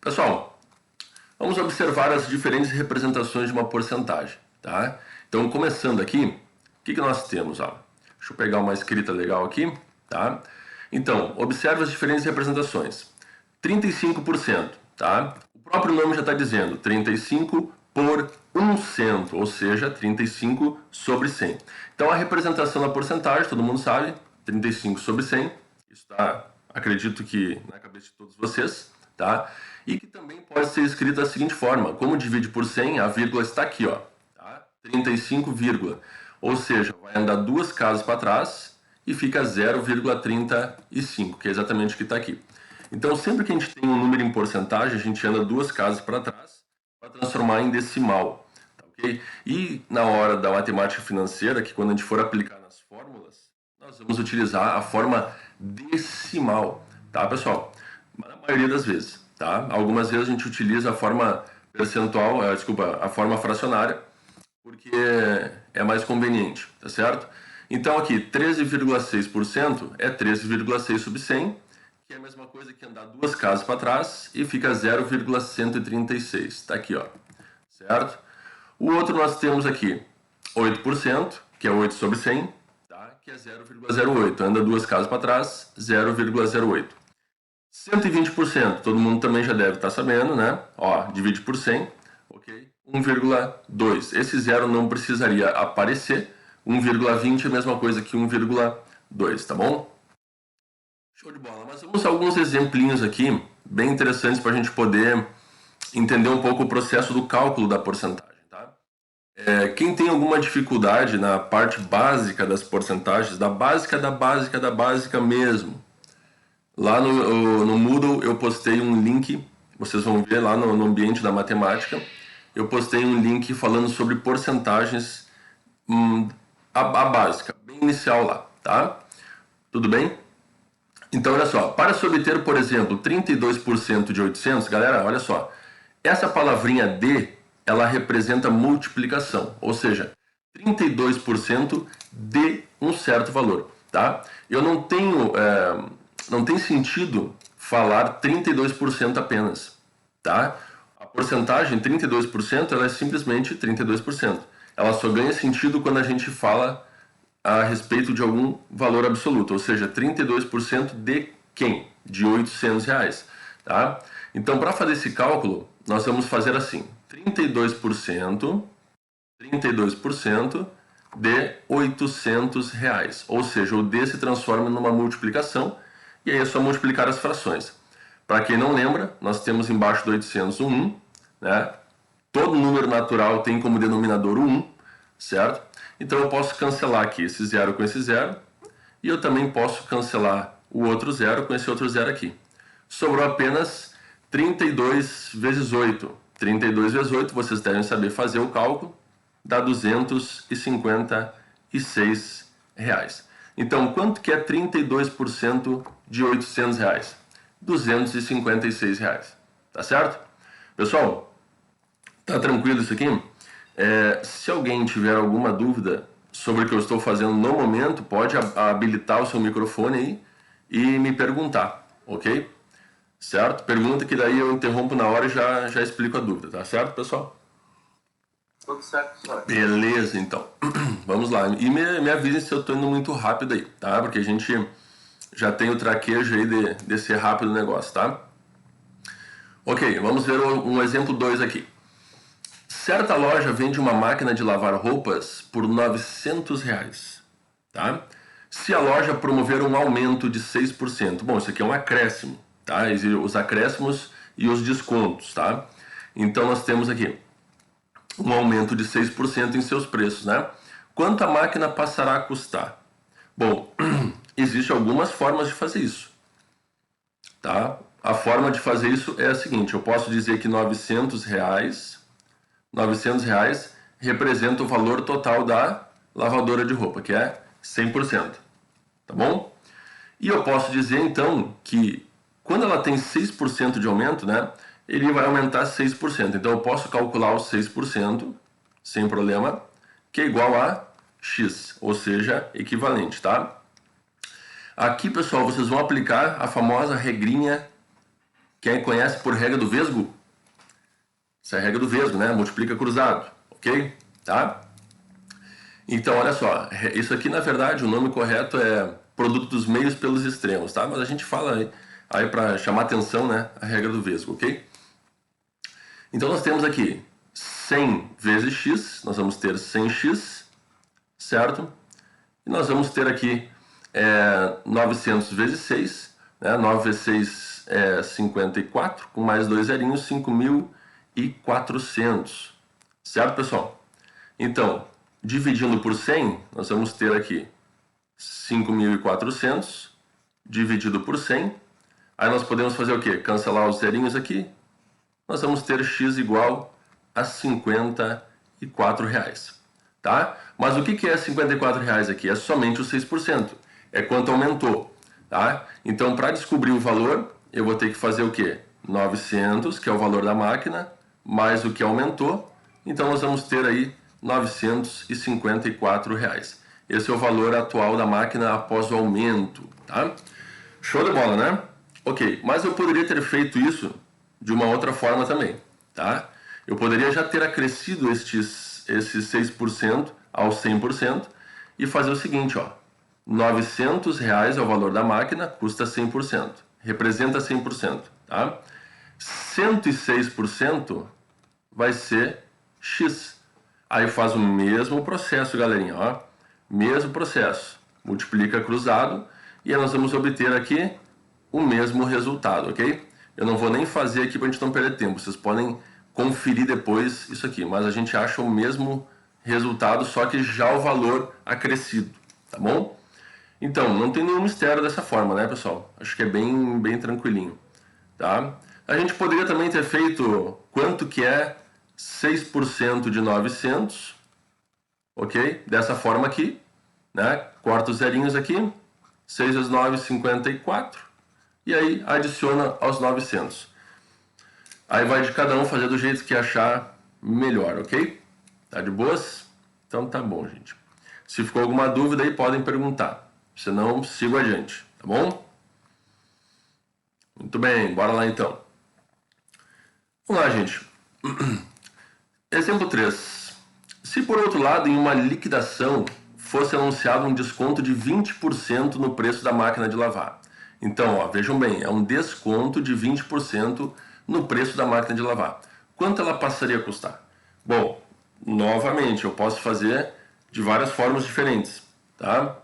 Pessoal, vamos observar as diferentes representações de uma porcentagem, tá? Então, começando aqui, o que nós temos? Ó? Deixa eu pegar uma escrita legal aqui, tá? Então, observe as diferentes representações. 35%, tá? O próprio nome já está dizendo, 35 por 1 cento, ou seja, 35 sobre 100. Então, a representação da porcentagem, todo mundo sabe, 35 sobre 100, isso está, acredito que na cabeça de todos vocês, tá? E que também pode ser escrita da seguinte forma, como divide por 100, a vírgula está aqui, ó, tá? 35, vírgula. Ou seja, vai andar duas casas para trás e fica 0,35, que é exatamente o que está aqui. Então, sempre que a gente tem um número em porcentagem, a gente anda duas casas para trás para transformar em decimal, tá, ok? E na hora da matemática financeira, que quando a gente for aplicar nas fórmulas, nós vamos utilizar a forma decimal, tá, pessoal? Na maioria das vezes, tá? Algumas vezes a gente utiliza a forma percentual, a forma fracionária, porque é mais conveniente, tá certo? Então aqui, 13,6% é 13,6 sobre 100, que é a mesma coisa que andar duas casas para trás e fica 0,136, tá aqui, ó, certo? O outro nós temos aqui 8%, que é 8 sobre 100, tá? Que é 0,08, anda duas casas para trás, 0,08. 120%, todo mundo também já deve estar sabendo, né? Ó, divide por 100, ok? 1,2. Esse zero não precisaria aparecer. 1,20 é a mesma coisa que 1,2, tá bom? Show de bola. Mas vamos a alguns exemplinhos aqui, bem interessantes para a gente poder entender um pouco o processo do cálculo da porcentagem, tá? Quem tem alguma dificuldade na parte básica das porcentagens, da básica mesmo, lá no Moodle eu postei um link, vocês vão ver lá no ambiente da matemática, eu postei um link falando sobre porcentagens, a básica, bem inicial lá, tá? Tudo bem? Então, olha só, para se obter, por exemplo, 32% de 800, galera, olha só, essa palavrinha D, ela representa multiplicação, ou seja, 32% de um certo valor, tá? Eu não tenho, não tem sentido falar 32% apenas, tá? A porcentagem 32%, ela é simplesmente 32%. Ela só ganha sentido quando a gente fala a respeito de algum valor absoluto, ou seja, 32% de quem? De R$800, tá? Então, para fazer esse cálculo, nós vamos fazer assim, 32% de R$800, ou seja, o D se transforma numa multiplicação, e aí é só multiplicar as frações. Para quem não lembra, nós temos embaixo do 800 o 1, né? Todo número natural tem como denominador o 1, certo? Então eu posso cancelar aqui esse zero com esse zero, e eu também posso cancelar o outro zero com esse outro zero aqui. Sobrou apenas 32 vezes 8. 32 vezes 8, vocês devem saber fazer o cálculo, dá R$256. Então, quanto que é 32% de R$800? R$256, tá certo? Pessoal, tá tranquilo isso aqui? Se alguém tiver alguma dúvida sobre o que eu estou fazendo no momento, pode habilitar o seu microfone aí e me perguntar, ok? Certo? Pergunta que daí eu interrompo na hora e já explico a dúvida, tá certo, pessoal? Tudo certo, senhor. Beleza, então. Vamos lá. E me avisem se eu estou indo muito rápido aí, tá? Porque a gente já tem o traquejo aí de ser rápido o negócio, tá? Ok, vamos ver um exemplo 2 aqui. Certa loja vende uma máquina de lavar roupas por R$900, tá? Se a loja promover um aumento de 6%, bom, isso aqui é um acréscimo, tá? Os acréscimos e os descontos, tá? Então nós temos aqui um aumento de 6% em seus preços, né? Quanto a máquina passará a custar? Bom, existem algumas formas de fazer isso, tá? A forma de fazer isso é a seguinte, eu posso dizer que R$900 representa o valor total da lavadora de roupa, que é 100%, tá bom? E eu posso dizer, então, que quando ela tem 6% de aumento, né, ele vai aumentar 6%. Então, eu posso calcular os 6%, sem problema, que é igual a X, ou seja, equivalente, tá? Aqui, pessoal, vocês vão aplicar a famosa regrinha Quem conhece por regra do Vesgo? Essa é a regra do Vesgo, né? Multiplica cruzado, ok? Tá? Então, olha só, isso aqui, na verdade, o nome correto é produto dos meios pelos extremos, tá? Mas a gente fala aí para chamar atenção, né? A regra do Vesgo, ok? Então, nós temos aqui 100 vezes x, nós vamos ter 100x, certo? E nós vamos ter aqui 900 vezes 6, né? 9 vezes 6 é 54, com mais 2 zerinhos, 5.400, certo, pessoal? Então, dividindo por 100, nós vamos ter aqui 5.400 dividido por 100. Aí nós podemos fazer o quê? Cancelar os zerinhos aqui. Nós vamos ter x igual a R$ 54, tá? Mas o que é R$ 54 aqui? É somente os 6%. É quanto aumentou, tá? Então, para descobrir o valor, eu vou ter que fazer o quê? 900, que é o valor da máquina, mais o que aumentou. Então, nós vamos ter aí R$ 954. Esse é o valor atual da máquina após o aumento, tá? Show de bola, né? Ok, mas eu poderia ter feito isso de uma outra forma também, tá? Eu poderia já ter acrescido esses 6% ao 100% e fazer o seguinte, ó. R$ 900 é o valor da máquina, custa 100%, representa 100%, tá? 106% vai ser x. Aí faz o mesmo processo, galerinha, ó. Mesmo processo. Multiplica cruzado e aí nós vamos obter aqui o mesmo resultado, ok? Eu não vou nem fazer aqui para a gente não perder tempo. Vocês podem conferir depois isso aqui, mas a gente acha o mesmo resultado, só que já o valor acrescido, tá bom? Então, não tem nenhum mistério dessa forma, né, pessoal? Acho que é bem tranquilinho, tá? A gente poderia também ter feito quanto que é 6% de 900, ok? Dessa forma aqui, né? Corta os zerinhos aqui, 6 vezes 9, 54, e aí adiciona aos 900. Aí vai de cada um fazer do jeito que achar melhor, ok? Tá de boas? Então tá bom, gente. Se ficou alguma dúvida aí, podem perguntar. Senão, sigo adiante, tá bom? Muito bem, bora lá então. Vamos lá, gente. Exemplo 3. Se por outro lado, em uma liquidação, fosse anunciado um desconto de 20% no preço da máquina de lavar. Então, ó, vejam bem, é um desconto de 20% no preço da máquina de lavar. Quanto ela passaria a custar? Bom, novamente, eu posso fazer de várias formas diferentes, tá?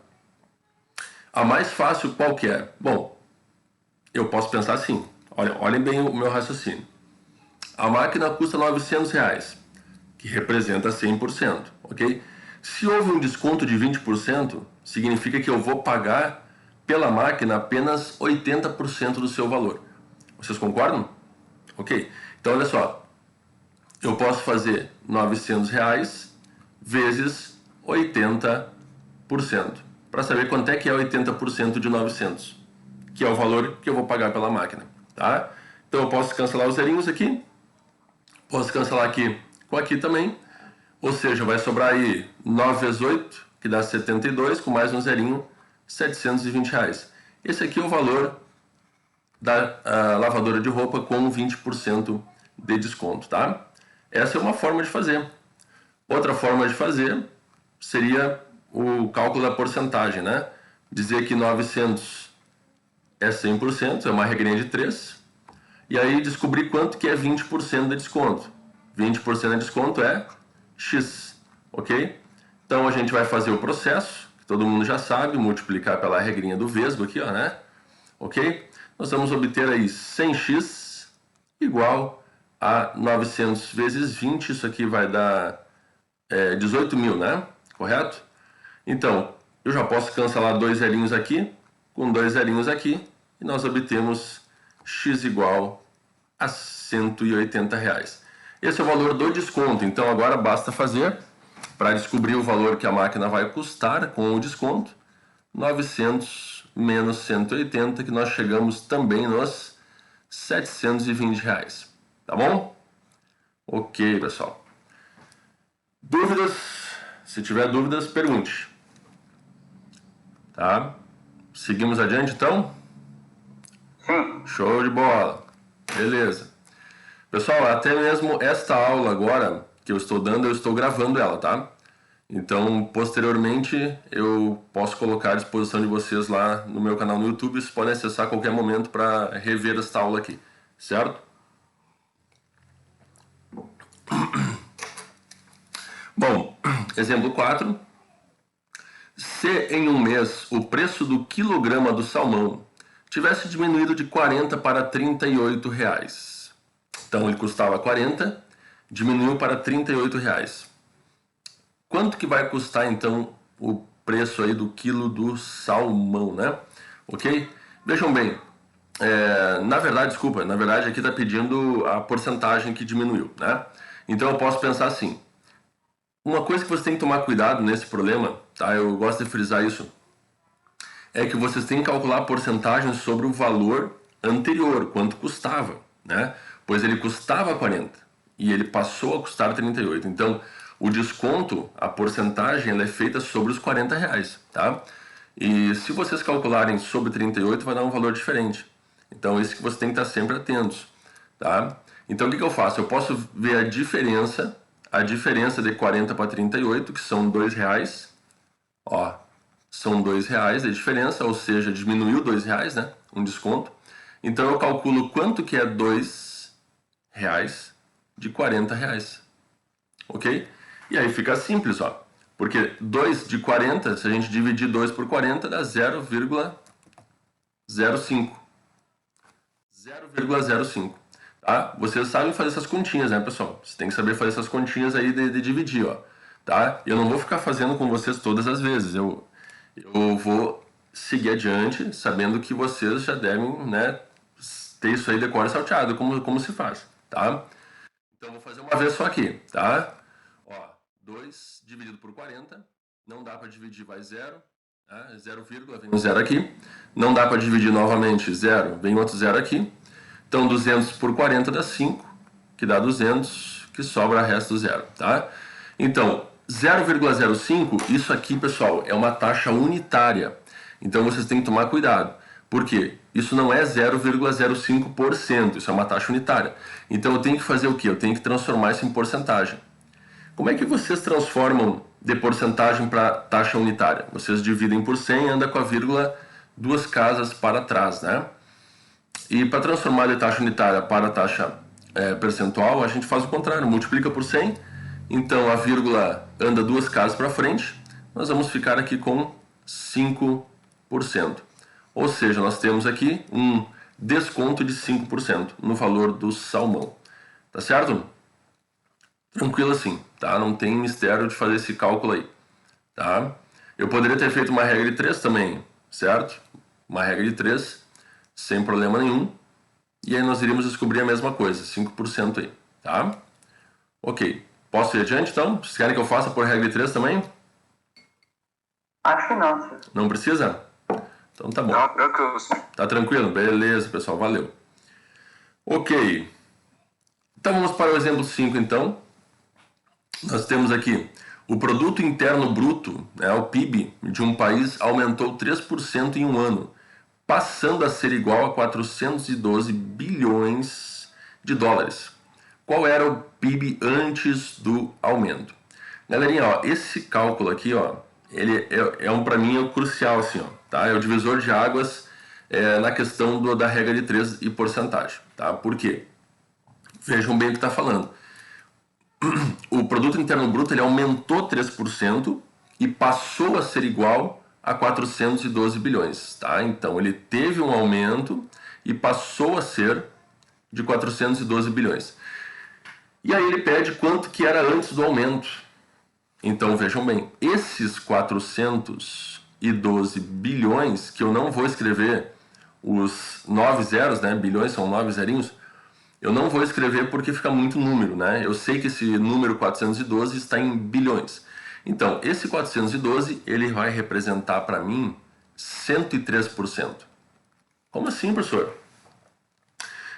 A mais fácil qual que é? Bom, eu posso pensar assim, olhem bem o meu raciocínio. A máquina custa R$ 900, que representa 100%, ok? Se houve um desconto de 20%, significa que eu vou pagar pela máquina apenas 80% do seu valor. Vocês concordam? Ok. Então, olha só. Eu posso fazer R$ 900 vezes 80%, para saber quanto é que é 80% de 900, que é o valor que eu vou pagar pela máquina, tá? Então, eu posso cancelar os zerinhos aqui, posso cancelar aqui com aqui também, ou seja, vai sobrar aí 9 vezes 8, que dá 72, com mais um zerinho, R$ 720. Esse aqui é o valor da lavadora de roupa com 20% de desconto, tá? Essa é uma forma de fazer. Outra forma de fazer seria o cálculo da porcentagem, né? Dizer que 900 é 100%, é uma regrinha de 3, e aí descobrir quanto que é 20% de desconto. 20% de desconto é X, ok? Então a gente vai fazer o processo, que todo mundo já sabe, multiplicar pela regrinha do Vesgo aqui, ó, né? Ok? Nós vamos obter aí 100x igual a 900 vezes 20, isso aqui vai dar 18.000, né? Correto? Então, eu já posso cancelar 2 zerinhos aqui, com 2 zerinhos aqui, e nós obtemos x igual a R$ 180. Esse é o valor do desconto, então agora basta fazer, para descobrir o valor que a máquina vai custar com o desconto, 900 menos 180, que nós chegamos também nos R$ 720, tá bom? Ok, pessoal. Dúvidas? Se tiver dúvidas, pergunte. Tá? Seguimos adiante, então? Sim. Show de bola. Beleza. Pessoal, até mesmo esta aula agora que eu estou dando, eu estou gravando ela, tá? Então, posteriormente, eu posso colocar à disposição de vocês lá no meu canal no YouTube. Vocês podem acessar a qualquer momento para rever esta aula aqui, certo? Bom, exemplo 4. Se em um mês o preço do quilograma do salmão tivesse diminuído de 40 para 38 reais. Então, ele custava 40, diminuiu para 38 reais. Quanto que vai custar, então, o preço aí do quilo do salmão, né? Ok? Vejam bem, na verdade aqui está pedindo a porcentagem que diminuiu, né? Então eu posso pensar assim, uma coisa que você tem que tomar cuidado nesse problema, tá? Eu gosto de frisar isso, é que vocês têm que calcular a porcentagem sobre o valor anterior, quanto custava, né? Pois ele custava 40 e ele passou a custar 38. Então, o desconto, a porcentagem, ela é feita sobre os 40 reais, tá? E se vocês calcularem sobre 38, vai dar um valor diferente. Então, isso que você tem que estar sempre atentos, tá? Então, o que eu faço? Eu posso ver a diferença de 40 para 38, que são 2 reais, ó, são 2 reais a diferença, ou seja, diminuiu 2 reais, né? Um desconto. Então eu calculo quanto que é 2 reais de 40 reais. Ok? E aí fica simples, ó. Porque 2 de 40, se a gente dividir 2 por 40, dá 0,05. 0,05. Tá? Vocês sabem fazer essas continhas, né, pessoal? Você tem que saber fazer essas continhas aí de dividir, ó. Tá? Eu não vou ficar fazendo com vocês todas as vezes. Eu vou seguir adiante sabendo que vocês já devem, né, ter isso aí decora salteado, como se faz, tá? Então, vou fazer uma vez só aqui, tá? Ó, 2 dividido por 40, não dá para dividir, vai 0, tá? 0, vem um 0 aqui. Não dá para dividir novamente, 0, vem outro 0 aqui. Então, 200 por 40 dá 5, que dá 200, que sobra resto 0, tá? Então, 0,05, isso aqui, pessoal, é uma taxa unitária. Então, vocês têm que tomar cuidado. Por quê? Isso não é 0,05%, isso é uma taxa unitária. Então, eu tenho que fazer o quê? Eu tenho que transformar isso em porcentagem. Como é que vocês transformam de porcentagem para taxa unitária? Vocês dividem por 100 e anda com a vírgula 2 casas para trás, né? E para transformar de taxa unitária para taxa percentual, a gente faz o contrário, multiplica por 100, então a vírgula anda 2 casas para frente, nós vamos ficar aqui com 5%. Ou seja, nós temos aqui um desconto de 5% no valor do salmão. Tá certo? Tranquilo assim, tá? Não tem mistério de fazer esse cálculo aí, tá? Eu poderia ter feito uma regra de 3 também, certo? Uma regra de 3, sem problema nenhum. E aí nós iríamos descobrir a mesma coisa, 5% aí, tá? Ok. Posso ir adiante, então? Vocês querem que eu faça por regra de 3 também? Acho que não, senhor. Não precisa? Então tá bom. Não, tranquilo, senhor. Tá tranquilo? Beleza, pessoal. Valeu. Ok. Então vamos para o exemplo 5, então. Nós temos aqui o produto interno bruto, o PIB, de um país aumentou 3% em um ano, passando a ser igual a 412 bilhões de dólares. Qual era o PIB antes do aumento? Galerinha, ó, esse cálculo aqui, ó, ele para mim é o crucial, assim, ó, tá? É o divisor de águas na questão da regra de 3 e porcentagem, tá? Por quê? Vejam bem o que está falando. O produto interno bruto ele aumentou 3% e passou a ser igual a 412 bilhões, tá? Então ele teve um aumento e passou a ser de 412 bilhões. E aí ele pede quanto que era antes do aumento. Então vejam bem, esses 412 bilhões, que eu não vou escrever os 9 zeros, né? Bilhões são 9 zerinhos. Eu não vou escrever porque fica muito número, né? Eu sei que esse número 412 está em bilhões. Então, esse 412, ele vai representar para mim 103%. Como assim, professor?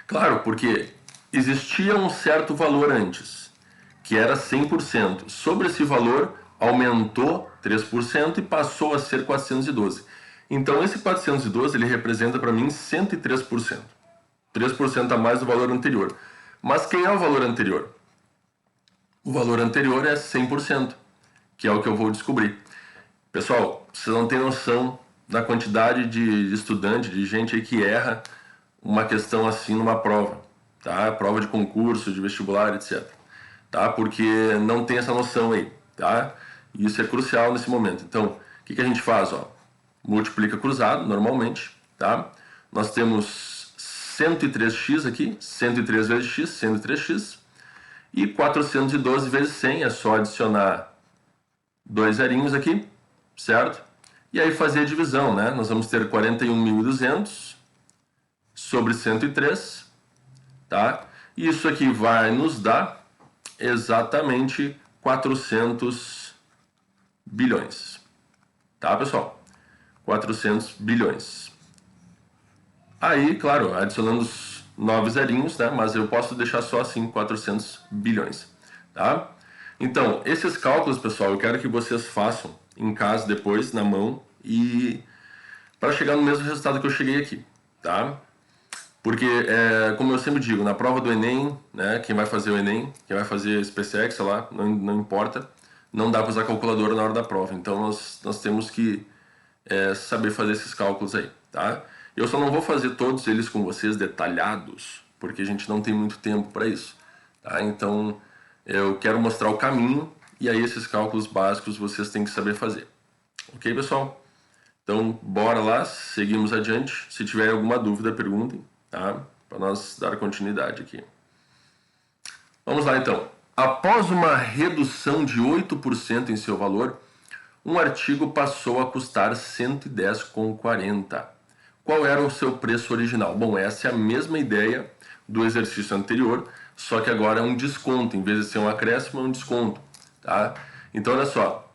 Claro, porque existia um certo valor antes, que era 100%. Sobre esse valor, aumentou 3% e passou a ser 412. Então, esse 412, ele representa para mim 103%. 3% a mais do valor anterior. Mas quem é o valor anterior? O valor anterior é 100%, que é o que eu vou descobrir. Pessoal, vocês não têm noção da quantidade de estudante, de gente aí que erra uma questão assim numa prova, tá? Prova de concurso, de vestibular, etc. Tá? Porque não tem essa noção aí, tá? E isso é crucial nesse momento. Então, o que a gente faz, ó? Multiplica cruzado, normalmente, tá? Nós temos 103x aqui, 103 vezes x, 103x, e 412 vezes 100, é só adicionar 2 zerinhos aqui, certo? E aí fazer a divisão, né? Nós vamos ter 41.200 sobre 103, tá? E isso aqui vai nos dar exatamente 400 bilhões, tá, pessoal? 400 bilhões. Aí, claro, adicionando os 9 zerinhos, né? Mas eu posso deixar só assim 400 bilhões, tá? Então, esses cálculos, pessoal, eu quero que vocês façam em casa depois, na mão, e para chegar no mesmo resultado que eu cheguei aqui, tá? Porque, como eu sempre digo, na prova do Enem, né, quem vai fazer o Enem, quem vai fazer SpaceX, sei lá, não importa, não dá para usar calculadora na hora da prova. Então, nós temos que saber fazer esses cálculos aí, tá? Eu só não vou fazer todos eles com vocês detalhados, porque a gente não tem muito tempo para isso, tá? Então, eu quero mostrar o caminho e aí esses cálculos básicos vocês têm que saber fazer. Ok, pessoal? Então, bora lá, seguimos adiante. Se tiver alguma dúvida, perguntem, tá? Para nós dar continuidade aqui. Vamos lá, então. Após uma redução de 8% em seu valor, um artigo passou a custar R$ 110,40. Qual era o seu preço original? Bom, essa é a mesma ideia do exercício anterior, só que agora é um desconto. Em vez de ser um acréscimo, é um desconto, tá? Então, olha só.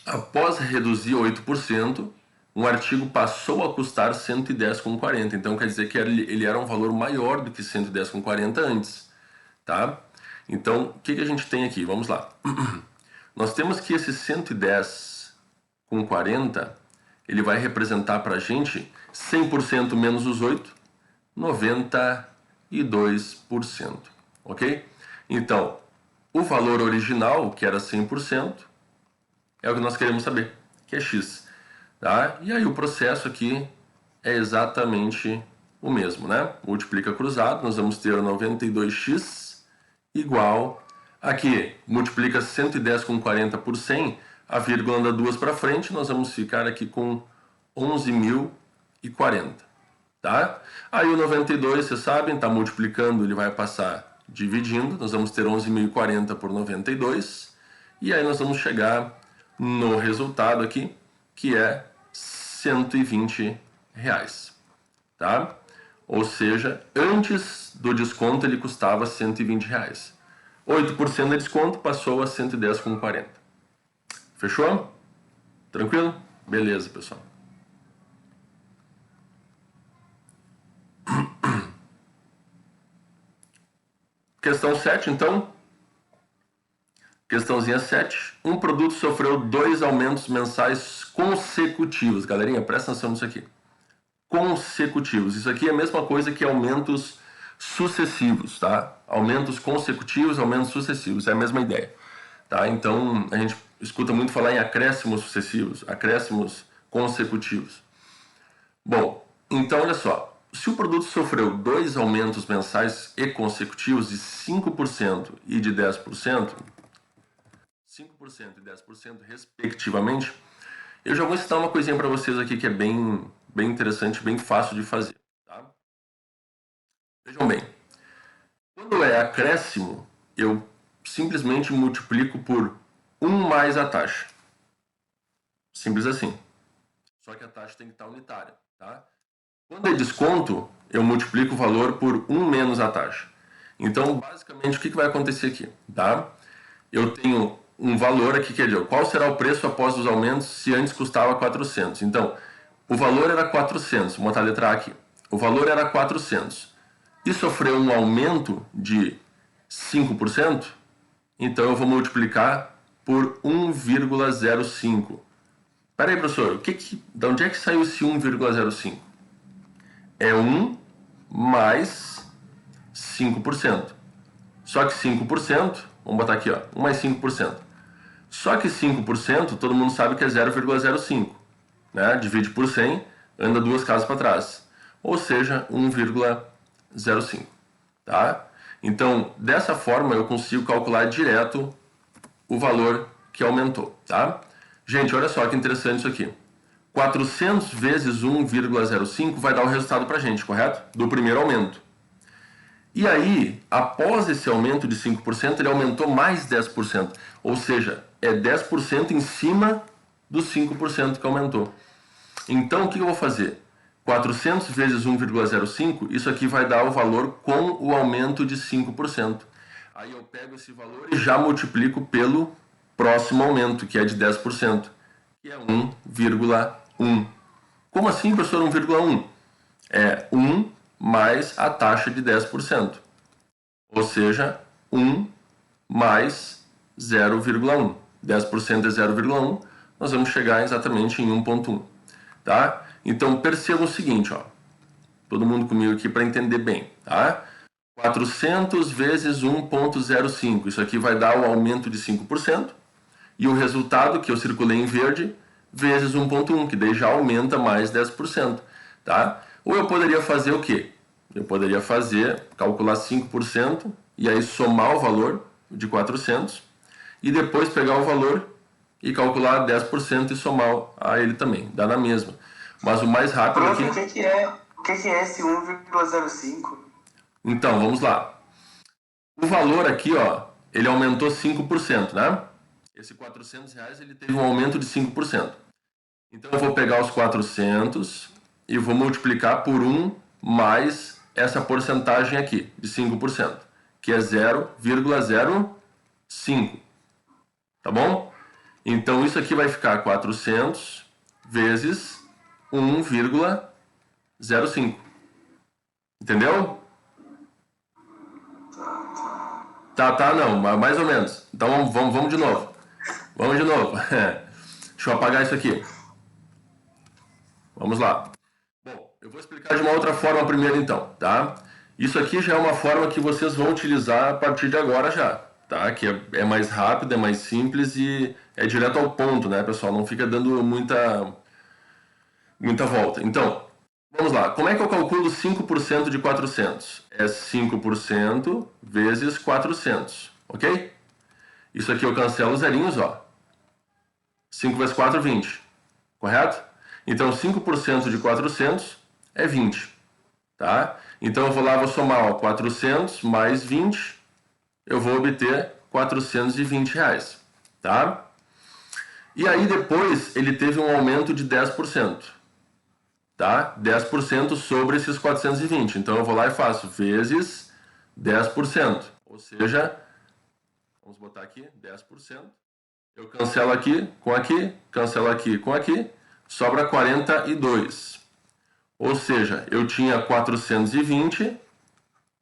Após reduzir 8%, um artigo passou a custar R$ 110,40. Então, quer dizer que ele era um valor maior do que R$ 110,40 antes, tá? Então, o que a gente tem aqui? Vamos lá. Nós temos que esse 110,40, ele vai representar para a gente 100% menos os 8, 92%, ok? Então, o valor original, que era 100%, é o que nós queremos saber, que é x, tá? E aí o processo aqui é exatamente o mesmo, né? Multiplica cruzado, nós vamos ter 92x igual, aqui, multiplica 110 com 40 por 100, a vírgula anda duas para frente, nós vamos ficar aqui com 11.040, tá? Aí o 92, vocês sabem, está multiplicando, ele vai passar dividindo, nós vamos ter 11.040 por 92, e aí nós vamos chegar no resultado aqui, que é R$ 120, tá? Ou seja, antes do desconto ele custava R$ 120. 8% de desconto passou a 110,40. Fechou? Tranquilo? Beleza, pessoal. Questão 7, então. Questãozinha 7. Um produto sofreu 2 aumentos mensais consecutivos. Galerinha, presta atenção nisso aqui. Consecutivos. Isso aqui é a mesma coisa que aumentos sucessivos, tá? Aumentos consecutivos, aumentos sucessivos. É a mesma ideia, tá? Então, a gente escuta muito falar em acréscimos sucessivos, acréscimos consecutivos. Bom, então olha só. Se o produto sofreu 2 aumentos mensais e consecutivos de 5% e de 10%, 5% e 10% respectivamente, eu já vou ensinar uma coisinha para vocês aqui que é bem interessante, bem fácil de fazer, tá? Vejam bem, quando é acréscimo, eu simplesmente multiplico por 1 mais a taxa. Simples assim. Só que a taxa tem que estar unitária, tá? Quando é desconto, eu multiplico o valor por 1 menos a taxa. Então, basicamente, o que vai acontecer aqui, tá? Eu tenho um valor aqui que é de qual será o preço após os aumentos se antes custava 400. Então, o valor era 400, vou botar a letra A aqui. O valor era 400 e sofreu um aumento de 5%, então eu vou multiplicar por 1,05. Peraí, professor, de onde é que saiu esse 1,05? É 1 mais 5%. Só que 5%, vamos botar aqui, ó, 1 mais 5%. Só que 5%, todo mundo sabe que é 0,05. Né? Divide por 100, anda 2 casas para trás. Ou seja, 1,05. Tá? Então, dessa forma, eu consigo calcular direto o valor que aumentou. Tá? Gente, olha só que interessante isso aqui. 400 vezes 1,05 vai dar o resultado para a gente, correto? Do primeiro aumento. E aí, após esse aumento de 5%, ele aumentou mais 10%. Ou seja, é 10% em cima dos 5% que aumentou. Então, o que eu vou fazer? 400 vezes 1,05, isso aqui vai dar o valor com o aumento de 5%. Aí eu pego esse valor e já multiplico pelo próximo aumento, que é de 10%, que é 1,1. Como assim, professor, 1,1? É 1 mais a taxa de 10%. Ou seja, 1 mais 0,1. 10% é 0,1, nós vamos chegar exatamente em 1,1. Tá? Então, percebam o seguinte, ó. Todo mundo comigo aqui para entender bem, tá? 400 vezes 1,05. Isso aqui vai dar o aumento de 5%. E o resultado, que eu circulei em verde, vezes 1,1, que daí já aumenta mais 10%. Tá? Ou eu poderia fazer o quê? Eu poderia calcular 5% e aí somar o valor de 400 e depois pegar o valor e calcular 10% e somar a ele também. Dá na mesma. Mas o mais rápido aqui... O que é esse 1,05? Então, vamos lá. O valor aqui, ó, ele aumentou 5%, né? Esse R$400, ele teve um aumento de 5%. Então, eu vou pegar os 400 e vou multiplicar por 1 mais essa porcentagem aqui, de 5%, que é 0,05. Tá bom? Então, isso aqui vai ficar 400 vezes 1,05. Entendeu? Tá, não, mais ou menos. Então, vamos de novo. Vamos de novo. Deixa eu apagar isso aqui. Vamos lá. Bom, eu vou explicar de uma outra forma primeiro então, tá? Isso aqui já é uma forma que vocês vão utilizar a partir de agora já, tá? Que é mais rápido, é mais simples e é direto ao ponto, né, pessoal? Não fica dando muita volta. Então, vamos lá. Como é que eu calculo 5% de 400? É 5% vezes 400, ok? Isso aqui eu cancelo os zerinhos, ó. 5 vezes 4, 20. Correto? Então, 5% de 400 é 20. Tá? Então, eu vou lá, vou somar, ó, 400 mais 20, eu vou obter R$420. Tá? E aí, depois, ele teve um aumento de 10%. Tá? 10% sobre esses 420. Então, eu vou lá e faço vezes 10%. Ou seja, vamos botar aqui, 10%. Eu cancelo aqui com aqui, cancelo aqui com aqui, sobra 42. Ou seja, eu tinha 420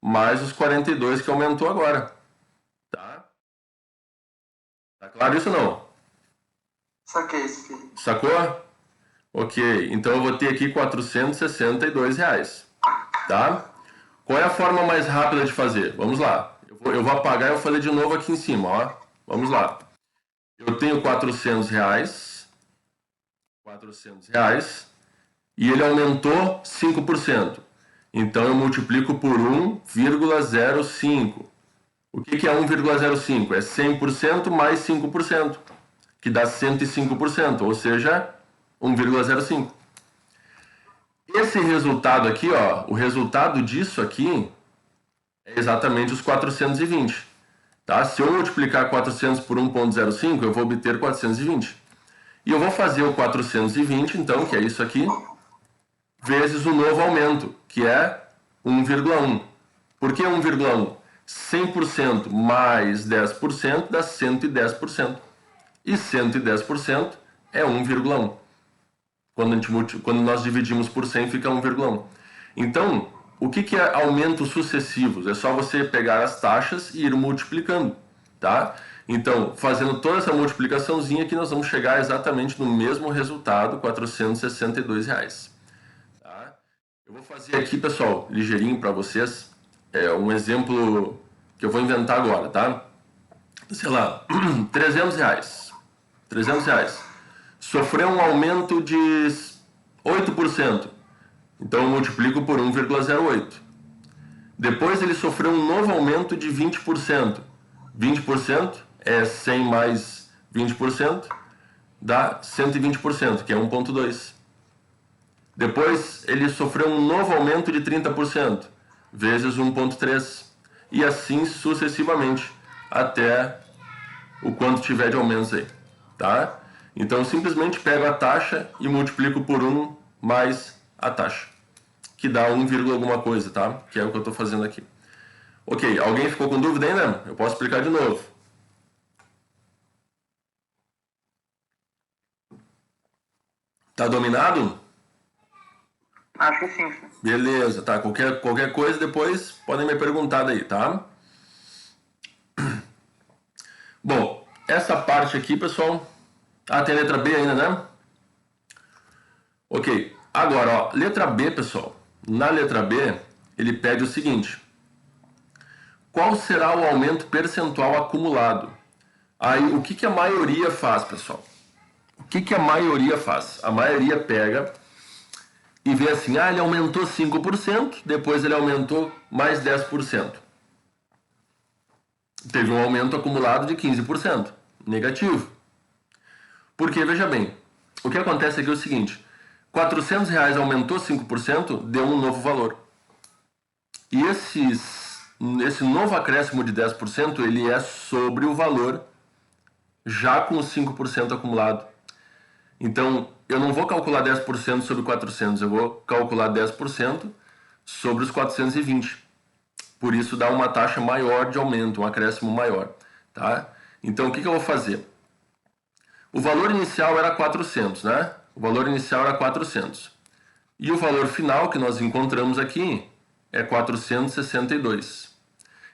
mais os 42 que aumentou agora. Tá? Tá claro isso ou não? Saquei isso aqui. Sacou? Ok, então eu vou ter aqui R$462. Tá? Qual é a forma mais rápida de fazer? Vamos lá. Eu vou apagar e eu vou fazer de novo aqui em cima, ó. Vamos lá. Eu tenho R$400, e ele aumentou 5%. Então eu multiplico por 1,05. O que é 1,05? É 100% mais 5%, que dá 105%, ou seja, 1,05. Esse resultado aqui, ó, o resultado disso aqui é exatamente os 420. Tá? Se eu multiplicar 400 por 1,05, eu vou obter 420. E eu vou fazer o 420, então, que é isso aqui, vezes o novo aumento, que é 1,1. Por que 1,1? 100% mais 10% dá 110%. E 110% é 1,1. Quando nós dividimos por 100, fica 1,1. Então, o que é aumentos sucessivos? É só você pegar as taxas e ir multiplicando, tá? Então, fazendo toda essa multiplicaçãozinha aqui, nós vamos chegar exatamente no mesmo resultado, R$462. Eu vou fazer aqui, pessoal, ligeirinho para vocês, um exemplo que eu vou inventar agora, tá? Sei lá, 300 reais. 300 reais. Sofreu um aumento de 8%. Então eu multiplico por 1,08. Depois ele sofreu um novo aumento de 20%. 20% é 100 mais 20%, dá 120%, que é 1,2. Depois ele sofreu um novo aumento de 30%, vezes 1,3. E assim sucessivamente, até o quanto tiver de aumentos aí, tá? Então eu simplesmente pego a taxa e multiplico por 1 mais a taxa, que dá 1, alguma coisa, tá? Que é o que eu estou fazendo aqui. Ok, alguém ficou com dúvida ainda? Eu posso explicar de novo. Tá dominado? Acho que sim. Beleza, tá. Qualquer coisa depois podem me perguntar daí, tá? Bom, essa parte aqui, pessoal... Ah, tem a letra B ainda, né? Ok, agora, ó, letra B, pessoal. Na letra B, ele pede o seguinte. Qual será o aumento percentual acumulado? Aí, o que a maioria faz, pessoal? O que a maioria faz? A maioria pega e vê assim, ele aumentou 5%, depois ele aumentou mais 10%. Teve um aumento acumulado de 15%, negativo. Porque, veja bem, o que acontece aqui é o seguinte, 400 reais aumentou 5%, deu um novo valor. E esse novo acréscimo de 10%, ele é sobre o valor já com os 5% acumulado. Então, eu não vou calcular 10% sobre 400, eu vou calcular 10% sobre os 420. Por isso dá uma taxa maior de aumento, um acréscimo maior, tá? Então, o que eu vou fazer? O valor inicial era 400, né? O valor inicial era 400. E o valor final que nós encontramos aqui é 462.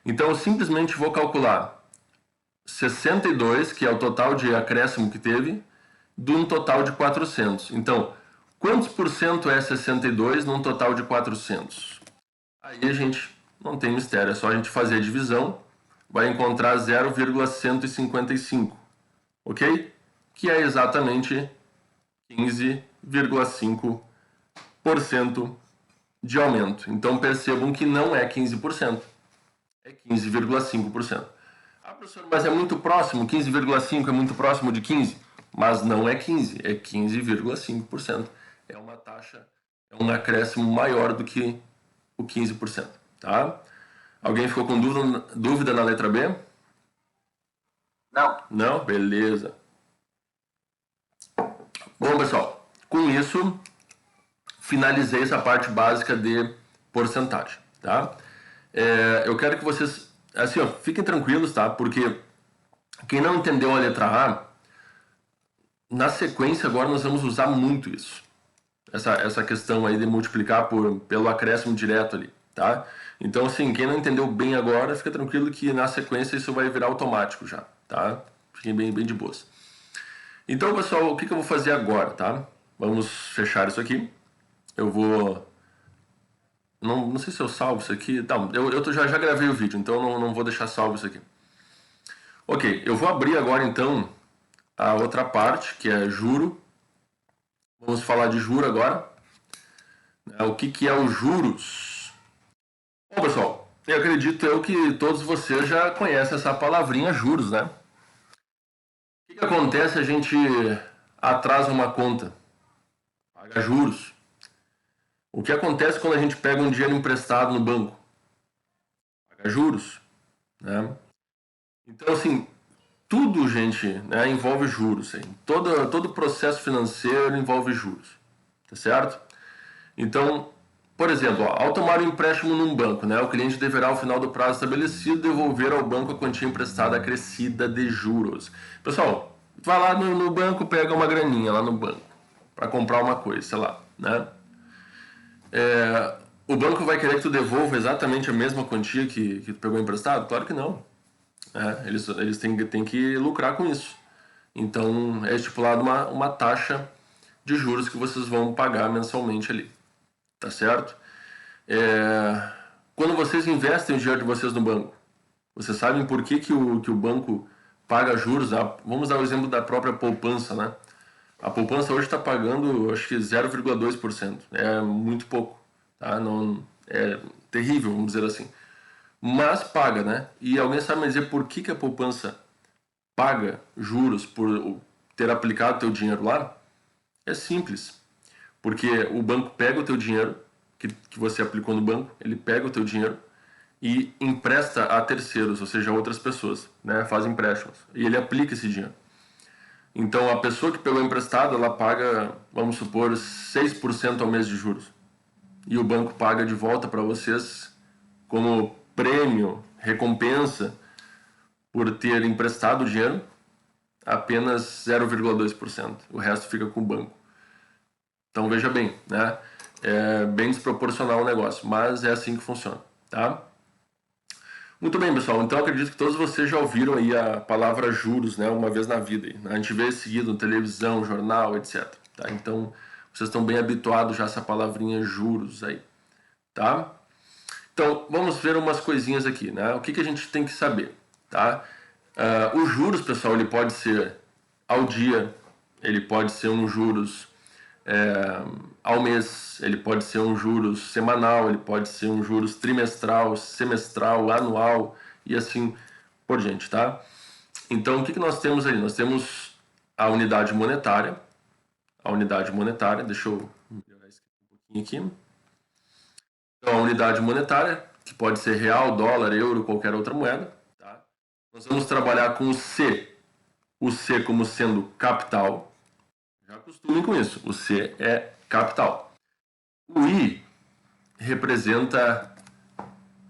Então, eu simplesmente vou calcular 62, que é o total de acréscimo que teve, de um total de 400. Então, quantos por cento é 62 num total de 400? Aí a gente não tem mistério, é só a gente fazer a divisão, vai encontrar 0,155, ok? Que é exatamente 15,5% de aumento. Então percebam que não é 15%, é 15,5%. Ah, professor, mas é muito próximo, 15,5% é muito próximo de 15%, mas não é 15%, é 15,5%. É uma taxa, é um acréscimo maior do que o 15%, tá? Alguém ficou com dúvida na letra B? Não. Não? Beleza. Bom, pessoal, com isso, finalizei essa parte básica de porcentagem, tá? Eu quero que vocês, assim, ó, fiquem tranquilos, tá? Porque quem não entendeu a letra A, na sequência agora nós vamos usar muito isso. Essa questão aí de multiplicar pelo acréscimo direto ali, tá? Então, assim, quem não entendeu bem agora, fica tranquilo que na sequência isso vai virar automático já, tá? Fiquem bem de boas. Então, pessoal, o que eu vou fazer agora, tá? Vamos fechar isso aqui. Eu vou... Não sei se eu salvo isso aqui. Não, eu já gravei o vídeo, então não vou deixar salvo isso aqui. Ok, eu vou abrir agora, então, a outra parte, que é juro. Vamos falar de juro agora. O que é os juros? Bom, pessoal, eu acredito que todos vocês já conhecem essa palavrinha juros, né? O que acontece se a gente atrasa uma conta? Paga juros. O que acontece quando a gente pega um dinheiro emprestado no banco? Paga juros, né? Então, assim, tudo, gente, né, envolve juros. Hein? Todo processo financeiro envolve juros, tá certo? Então, por exemplo, ao tomar um empréstimo num banco, né, o cliente deverá, ao final do prazo estabelecido, devolver ao banco a quantia emprestada acrescida de juros. Pessoal, vai lá no banco, pega uma graninha lá no banco para comprar uma coisa, sei lá, né? O banco vai querer que tu devolva exatamente a mesma quantia que tu pegou emprestado? Claro que não. Eles têm que lucrar com isso. Então, é estipulado uma taxa de juros que vocês vão pagar mensalmente ali. tá certo? Quando vocês investem o dinheiro de vocês no banco, vocês sabem por que o banco paga juros? Vamos dar o exemplo da própria poupança, né? A poupança hoje está pagando, acho que 0,2%. É muito pouco, tá? Não, é terrível, vamos dizer assim. Mas paga, né? E alguém sabe me dizer por que a poupança paga juros por ter aplicado teu dinheiro lá? É simples. Porque o banco pega o teu dinheiro, que você aplicou no banco, ele pega o teu dinheiro e empresta a terceiros, ou seja, a outras pessoas, né? Faz empréstimos. E ele aplica esse dinheiro. Então, a pessoa que pegou emprestado, ela paga, vamos supor, 6% ao mês de juros. E o banco paga de volta para vocês como prêmio, recompensa, por ter emprestado o dinheiro, apenas 0,2%. O resto fica com o banco. Então, veja bem, né? É bem desproporcional o negócio, mas é assim que funciona, tá? Muito bem, pessoal. Então, acredito que todos vocês já ouviram aí a palavra juros, né, uma vez na vida. A gente vê seguido na televisão, jornal, etc. Tá? Então, vocês estão bem habituados já a essa palavrinha juros aí, tá? Então, vamos ver umas coisinhas aqui, né? O que a gente tem que saber, tá? Os juros, pessoal, ele pode ser ao dia, ele pode ser um juros ao mês, ele pode ser um juros semanal, ele pode ser um juros trimestral, semestral, anual e assim por diante, tá? Então, o que nós temos ali? Nós temos a unidade monetária, deixa eu melhorar isso um pouquinho aqui. Então, a unidade monetária, que pode ser real, dólar, euro, qualquer outra moeda, tá? Nós vamos trabalhar com o C como sendo capital. Já acostumem com isso, o C é capital. O I representa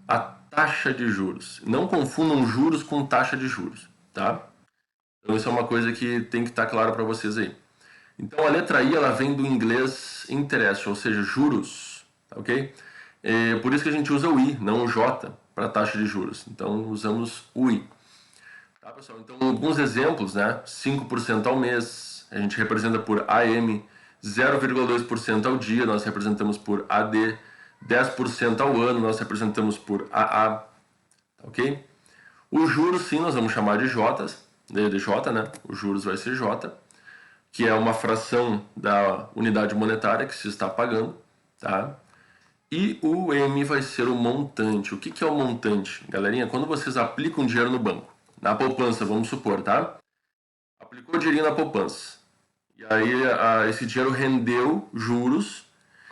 a taxa de juros. Não confundam juros com taxa de juros, tá? Então isso é uma coisa que tem que estar claro para vocês aí. Então a letra I ela vem do inglês interest, ou seja, juros, ok? Por isso que a gente usa o I, não o J para taxa de juros. Então usamos o I. Tá, pessoal? Então alguns exemplos, né? 5% ao mês, a gente representa por AM, 0,2% ao dia, nós representamos por AD, 10% ao ano, nós representamos por AA, ok? Os juros, sim, nós vamos chamar de J, né? Os juros vai ser J, que é uma fração da unidade monetária que se está pagando, tá? E o M vai ser o montante. O que é o montante? Galerinha, quando vocês aplicam dinheiro no banco, na poupança, vamos supor, tá? Aplicou dinheirinho na poupança. E aí esse dinheiro rendeu juros.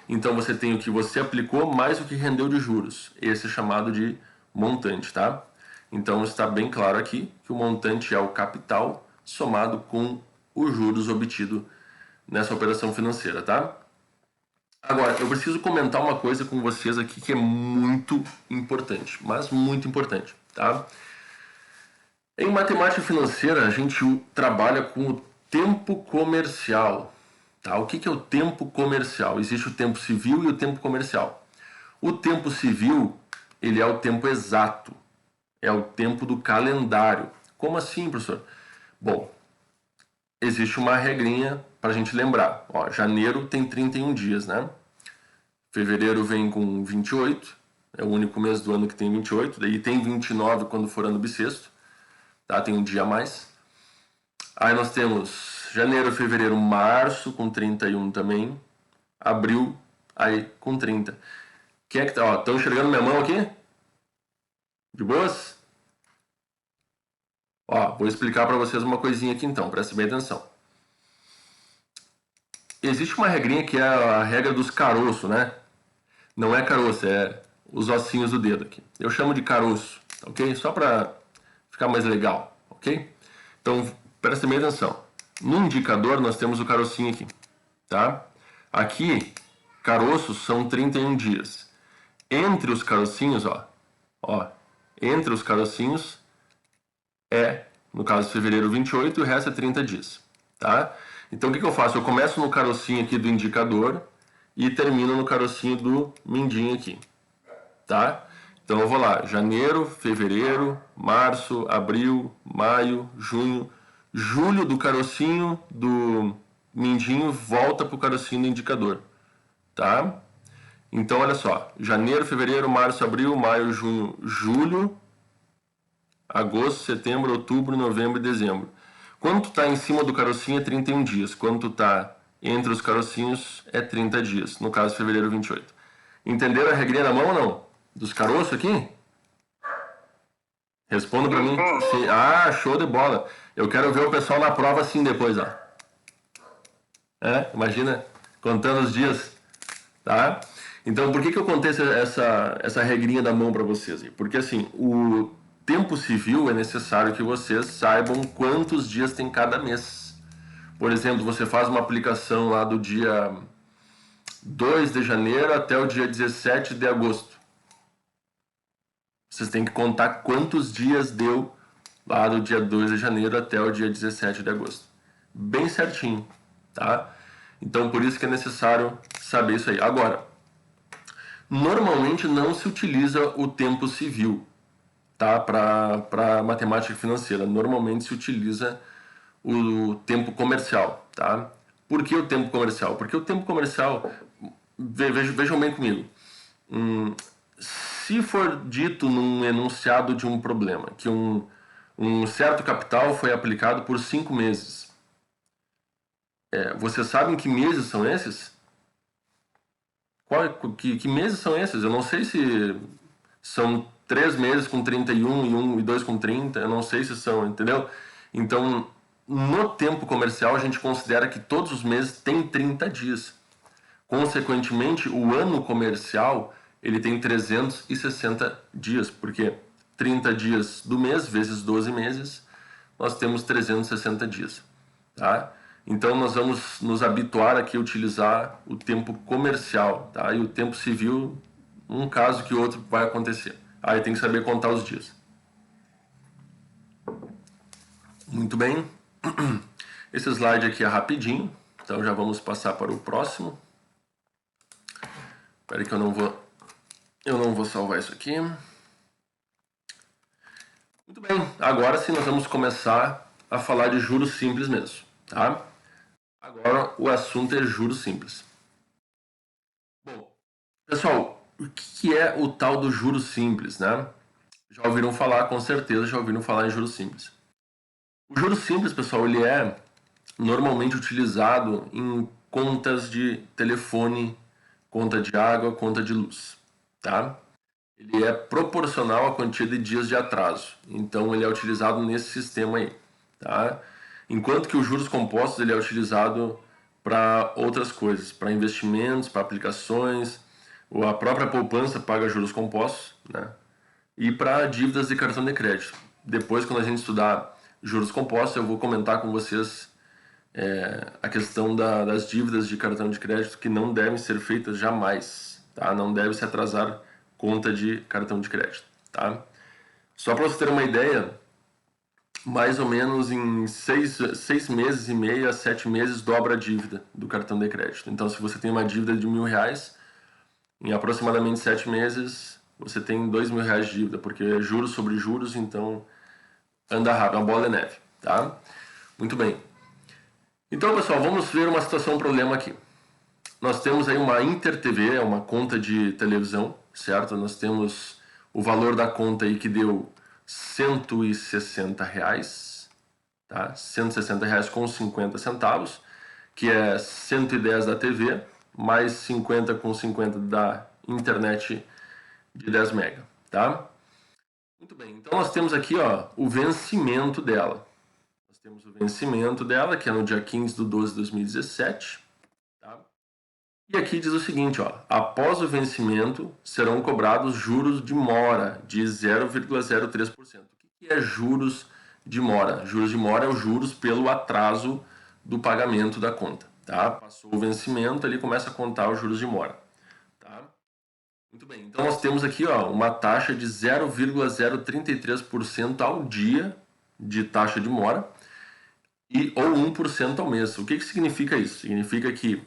Então você tem o que você aplicou mais o que rendeu de juros. Esse é chamado de montante, tá? Então está bem claro aqui que o montante é o capital somado com os juros obtido nessa operação financeira, tá? Agora, eu preciso comentar uma coisa com vocês aqui que é muito importante, mas muito importante, tá? Em matemática financeira, a gente trabalha com o tempo comercial, tá? O que é o tempo comercial? Existe o tempo civil e o tempo comercial. O tempo civil, ele é o tempo exato, é o tempo do calendário. Como assim, professor? Bom, existe uma regrinha para a gente lembrar. Ó, janeiro tem 31 dias, né? Fevereiro vem com 28, é o único mês do ano que tem 28, daí tem 29 quando for ano bissexto, tá? Tem um dia a mais. Aí nós temos janeiro, fevereiro, março com 31 também, abril aí com 30. Quem é que tá? Ó, estão enxergando minha mão aqui? De boas? Ó, vou explicar para vocês uma coisinha aqui então, prestem bem atenção. Existe uma regrinha que é a regra dos caroços, né? Não é caroço, é os ossinhos do dedo aqui. Eu chamo de caroço, ok? Só para ficar mais legal, ok? Então, prestem bem atenção. No indicador, nós temos o carocinho aqui, tá? Aqui, caroços são 31 dias. Entre os carocinhos, entre os carocinhos no caso, fevereiro 28 e o resto é 30 dias, tá? Então, o que eu faço? Eu começo no carocinho aqui do indicador e termino no carocinho do mindinho aqui, tá? Então, eu vou lá, janeiro, fevereiro, março, abril, maio, junho, julho do carocinho do mindinho volta pro carocinho do indicador, tá? Então, olha só, janeiro, fevereiro, março, abril, maio, junho, julho, agosto, setembro, outubro, novembro e dezembro. Quando tu tá em cima do carocinho é 31 dias. Quando tu tá entre os carocinhos é 30 dias. No caso, fevereiro 28. Entenderam a regrinha na mão ou não? Dos caroços aqui? Responda pra mim. Sim. Ah, show de bola. Eu quero ver o pessoal na prova assim depois, ó. Imagina, contando os dias, tá? Então, por que eu contei essa regrinha da mão para vocês? Porque, assim, o tempo civil é necessário que vocês saibam quantos dias tem cada mês. Por exemplo, você faz uma aplicação lá do dia 2 de janeiro até o dia 17 de agosto. Vocês têm que contar quantos dias deu lá do dia 2 de janeiro até o dia 17 de agosto. Bem certinho, tá? Então, por isso que é necessário saber isso aí. Agora, normalmente não se utiliza o tempo civil, tá? Para matemática financeira. Normalmente se utiliza o tempo comercial, tá? Por que o tempo comercial? Porque o tempo comercial, vejam bem comigo, se for dito num enunciado de um problema que um certo capital foi aplicado por 5 meses, vocês sabem que meses são esses? Que meses são esses? Eu não sei se são 3 meses com 31 e 1 e 2 com 30, eu não sei se são, entendeu? Então, no tempo comercial, a gente considera que todos os meses têm 30 dias. Consequentemente, o ano comercial, ele tem 360 dias, porque 30 dias do mês vezes 12 meses, nós temos 360 dias, tá? Então, nós vamos nos habituar aqui a utilizar o tempo comercial, tá? E o tempo civil, um caso que outro vai acontecer. Aí tem que saber contar os dias. Muito bem. Esse slide aqui é rapidinho, então já vamos passar para o próximo. Espera que eu não vou salvar isso aqui. Muito bem, agora sim nós vamos começar a falar de juros simples mesmo, tá? Agora o assunto é juros simples. Bom, pessoal, o que é o tal do juros simples, né? Já ouviram falar, com certeza já ouviram falar em juros simples. O juros simples, pessoal, ele é normalmente utilizado em contas de telefone, conta de água, conta de luz, tá? Ele é proporcional à quantia de dias de atraso. Então, ele é utilizado nesse sistema aí, tá? Enquanto que os juros compostos, ele é utilizado para outras coisas, para investimentos, para aplicações, ou a própria poupança paga juros compostos, né? E para dívidas de cartão de crédito. Depois, quando a gente estudar juros compostos, eu vou comentar com vocês a questão das dívidas de cartão de crédito que não devem ser feitas jamais, tá? Não deve se atrasar conta de cartão de crédito, tá? Só para você ter uma ideia, mais ou menos em 6 meses e meio a 7 meses dobra a dívida do cartão de crédito. Então, se você tem uma dívida de R$1.000, em aproximadamente 7 meses, você tem R$2.000 de dívida, porque é juros sobre juros, então anda rápido, é uma bola de neve, tá? Muito bem. Então, pessoal, vamos ver uma situação, um problema aqui. Nós temos aí uma InterTV, é uma conta de televisão, certo? Nós temos o valor da conta aí que deu R$160, tá? R$160 com 50 centavos, que é 110 da TV, mais 50 com 50 da internet de 10 mega, tá? Muito bem, então nós temos aqui, ó, o vencimento dela. Nós temos o vencimento dela, que é no dia 15/12/2017, tá? E aqui diz o seguinte, ó, após o vencimento serão cobrados juros de mora de 0,03%. O que é juros de mora? Juros de mora é os juros pelo atraso do pagamento da conta, tá? Passou o vencimento, ali começa a contar os juros de mora, tá? Muito bem, então nós temos aqui, ó, uma taxa de 0,033% ao dia de taxa de mora ou 1% ao mês. O que significa isso? Significa que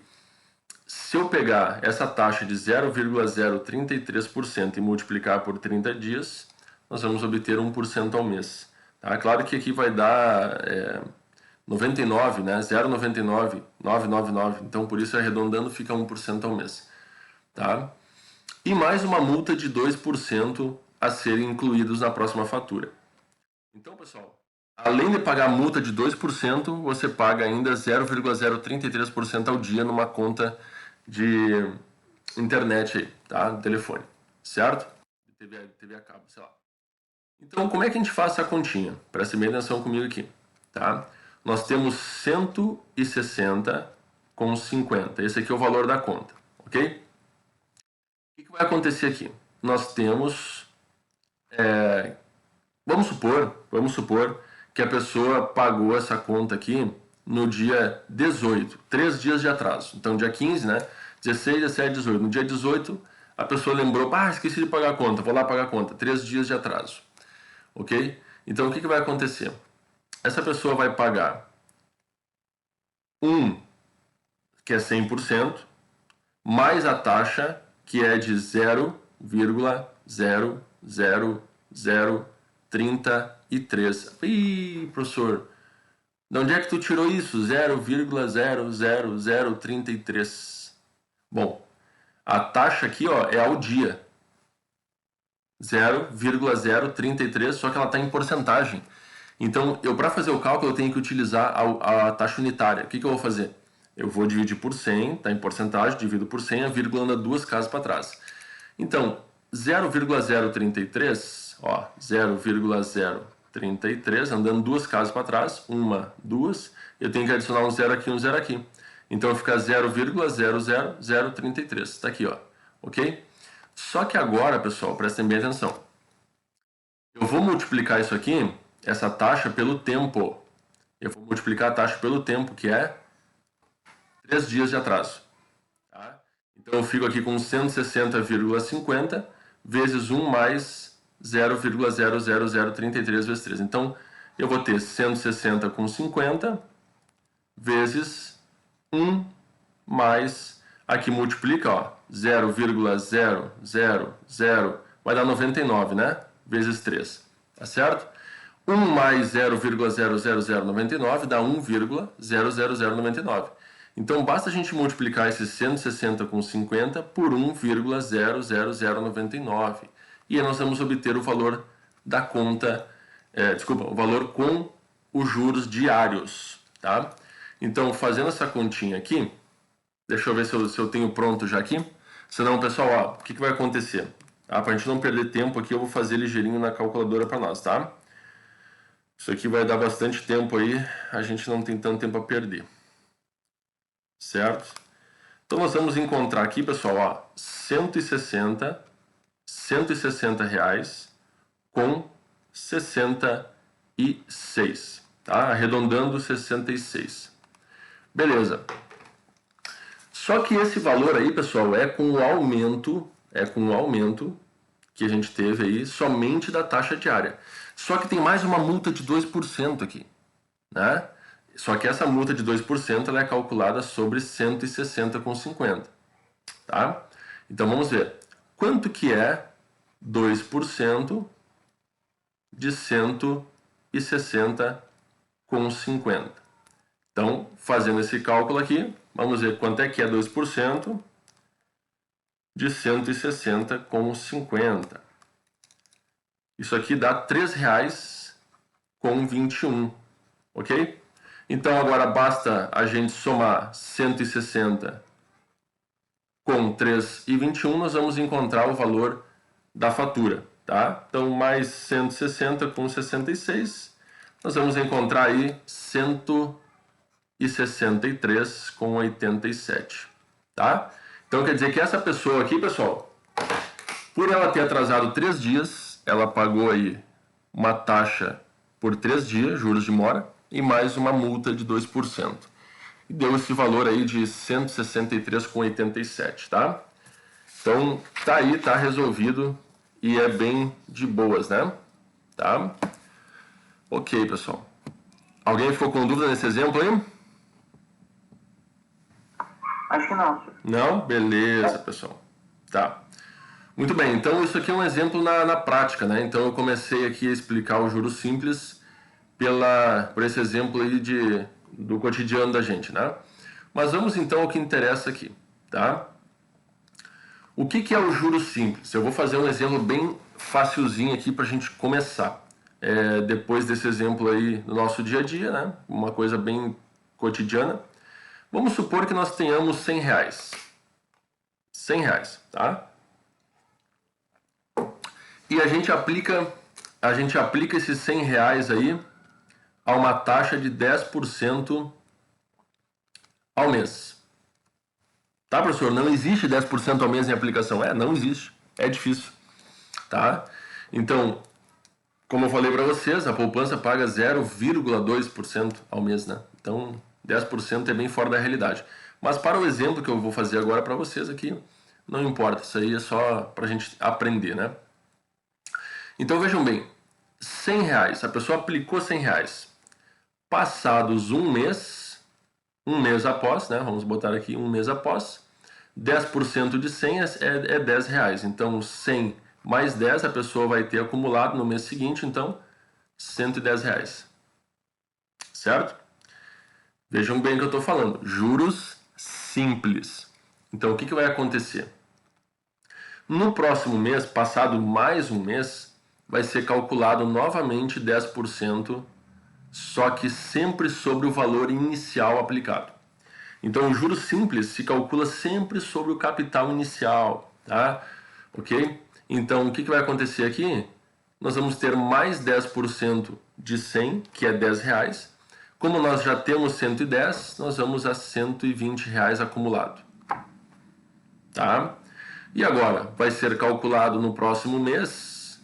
se eu pegar essa taxa de 0,033% e multiplicar por 30 dias, nós vamos obter 1% ao mês. Tá? Claro que aqui vai dar 99, né? 0,99, 999. Então, por isso, arredondando, fica 1% ao mês. Tá? e mais uma multa de 2% a serem incluídos na próxima fatura. Então, pessoal, além de pagar a multa de 2%, você paga ainda 0,033% ao dia numa conta de internet aí, tá? Do telefone, certo? TV a cabo, sei lá. Então, como é que a gente faz essa continha? Preste bem atenção comigo aqui, tá? Nós temos 160,50. Esse aqui é o valor da conta, ok? O que vai acontecer aqui? Nós temos... Vamos supor que a pessoa pagou essa conta aqui no dia 18, 3 dias de atraso. Então, dia 15, né? 16, 17, 18. No dia 18, a pessoa lembrou, esqueci de pagar a conta, vou lá pagar a conta. 3 dias de atraso, ok? Então, o que vai acontecer? Essa pessoa vai pagar que é 100%, mais a taxa, que é de 0,00033. Ih, professor, de onde é que tu tirou isso? 0,00033. Bom, a taxa aqui é ao dia. 0,033, só que ela está em porcentagem. Então, para fazer o cálculo, eu tenho que utilizar a taxa unitária. O que eu vou fazer? Eu vou dividir por 100, está em porcentagem, divido por 100, a vírgula anda 2 casas para trás. Então, 0,033, 0,033, andando 2 casas para trás, 1, 2, eu tenho que adicionar um 0 aqui, um 0 aqui. Então, fica 0,00033, está aqui, ok? Só que agora, pessoal, prestem bem atenção. Eu vou multiplicar isso aqui, essa taxa, pelo tempo. Eu vou multiplicar a taxa pelo tempo, que é 3 dias de atraso. Tá? Então, eu fico aqui com 160,50 vezes 1 mais 0,00033 vezes 3. Então, eu vou ter 160,50 vezes 1 mais, aqui multiplica, 0,000, vai dar 99, né? Vezes 3, tá certo? 1 mais 0,00099 dá 1,00099. Então, basta a gente multiplicar esse 160,50 por 1,00099. E aí nós vamos obter o valor da conta, o valor com os juros diários, tá? Então, fazendo essa continha aqui, deixa eu ver se eu tenho pronto já aqui. Senão, pessoal, o que vai acontecer? Para a gente não perder tempo aqui, eu vou fazer ligeirinho na calculadora para nós, tá? Isso aqui vai dar bastante tempo aí, a gente não tem tanto tempo a perder. Certo? Então, nós vamos encontrar aqui, pessoal, 160 reais com 66, tá? Arredondando 66. Beleza. Só que esse valor aí, pessoal, é com o aumento que a gente teve aí somente da taxa diária. Só que tem mais uma multa de 2% aqui, né? Só que essa multa de 2% ela é calculada sobre 160,50, tá? Então vamos ver. Quanto que é 2% de 160,50? Então, fazendo esse cálculo aqui, vamos ver quanto é que é 2% de 160,50. Isso aqui dá R$ 3,21, ok? Então, agora basta a gente somar 160 com 3,21, nós vamos encontrar o valor da fatura, tá? Então, mais 160 com 66, nós vamos encontrar aí 163,87, tá? Então, quer dizer que essa pessoa aqui, pessoal, por ela ter atrasado 3 dias, ela pagou aí uma taxa por 3 dias, juros de mora, e mais uma multa de 2%. E deu esse valor aí de 163,87, tá? Então, tá aí, tá resolvido e é bem de boas, né? Tá? Ok, pessoal. Alguém ficou com dúvida nesse exemplo aí? Acho que não. Não? Beleza, pessoal. Tá. Muito bem, então isso aqui é um exemplo na prática, né? Então eu comecei aqui a explicar o juros simples por esse exemplo aí do cotidiano da gente, né? Mas vamos então ao que interessa aqui, tá? O que é o juros simples? Eu vou fazer um exemplo bem facilzinho aqui para a gente começar. Depois desse exemplo aí do nosso dia a dia, né? Uma coisa bem cotidiana. Vamos supor que nós tenhamos 100 reais. 100 reais, tá? E a gente aplica esses 100 reais aí a uma taxa de 10% ao mês. Tá, professor? Não existe 10% ao mês em aplicação. Não existe. É difícil. Tá? Então, como eu falei para vocês, a poupança paga 0,2% ao mês, né? Então, 10% é bem fora da realidade. Mas para o exemplo que eu vou fazer agora para vocês aqui, não importa. Isso aí é só para a gente aprender, né? Então, vejam bem. 100 reais. A pessoa aplicou 100 reais. Passados um mês após, né? Vamos botar aqui um mês após, 10% de 100 é 10 reais. Então, 100 mais 10 a pessoa vai ter acumulado no mês seguinte, então, 110 reais. Certo? Vejam bem o que eu estou falando. Juros simples. Então, o que vai acontecer? No próximo mês, passado mais um mês, vai ser calculado novamente 10%, só que sempre sobre o valor inicial aplicado. Então, o juros simples se calcula sempre sobre o capital inicial, tá? Ok? Então, o que vai acontecer aqui? Nós vamos ter mais 10% de 100, que é 10 reais. Como nós já temos 110, nós vamos a 120 reais acumulado. Tá? E agora, vai ser calculado no próximo mês,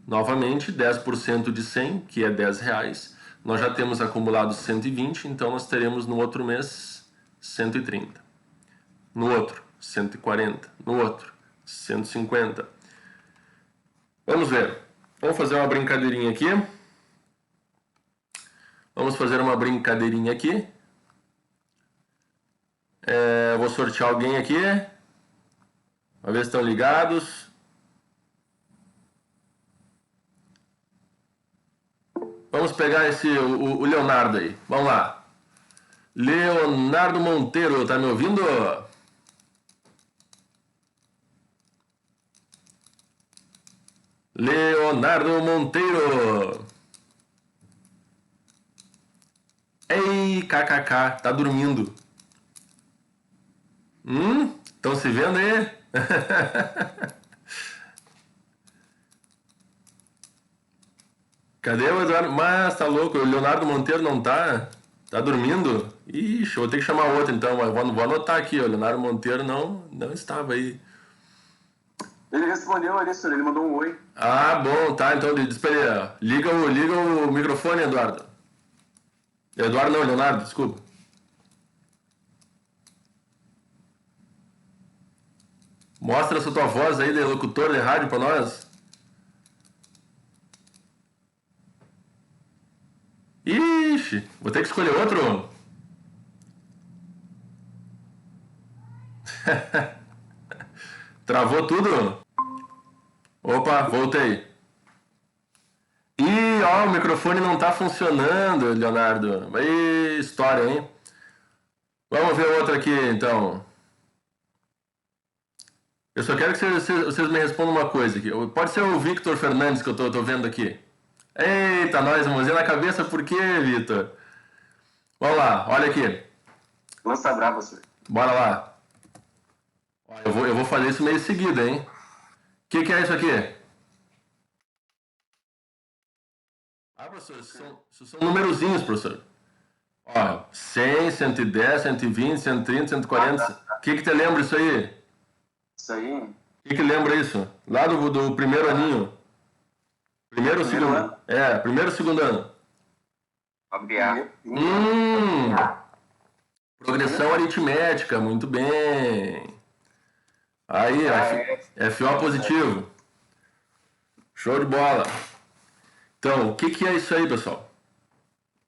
novamente, 10% de 100, que é 10 reais. Nós já temos acumulado 120, então nós teremos no outro mês 130. No outro, 140. No outro, 150. Vamos ver. Vamos fazer uma brincadeirinha aqui. Vou sortear alguém aqui. Vamos ver se estão ligados. Vamos pegar o Leonardo aí. Vamos lá. Leonardo Monteiro, tá me ouvindo? Leonardo Monteiro. Ei, kkk, tá dormindo. Estão se vendo aí? Cadê o Eduardo? Mas tá louco, o Leonardo Monteiro não tá? Tá dormindo? Ixi, eu vou ter que chamar outro então, mas vou anotar aqui, o Leonardo Monteiro não estava aí. Ele respondeu ali, senhor, ele mandou um oi. Ah, bom, tá, então espera aí. Liga o microfone, Eduardo. Eduardo não, Leonardo, desculpa. Mostra essa tua voz aí de locutor de rádio pra nós. Ixi, vou ter que escolher outro. Travou tudo? Opa, voltei. Ih, ó, o microfone não tá funcionando, Leonardo. Ih, história, hein? Vamos ver outro aqui, então. Eu só quero que vocês me respondam uma coisa aqui. Pode ser o Victor Fernandes que eu tô vendo aqui. Eita, nós, mãozinha na cabeça, por quê, Victor? Vamos lá, olha aqui. Lança brava, senhor. Bora lá. Eu vou fazer isso meio seguido, hein? O que é isso aqui? Ah, professor, isso são numerozinhos, professor. Ó, 100, 110, 120, 130, 140. O que te lembra isso aí? Isso aí. O que lembra isso? Lá do primeiro aninho. Primeiro ou segundo? Ano? Primeiro ou segundo ano? Abriar. Progressão aritmética, muito bem. Aí, FO positivo. Show de bola. Então, o que é isso aí, pessoal?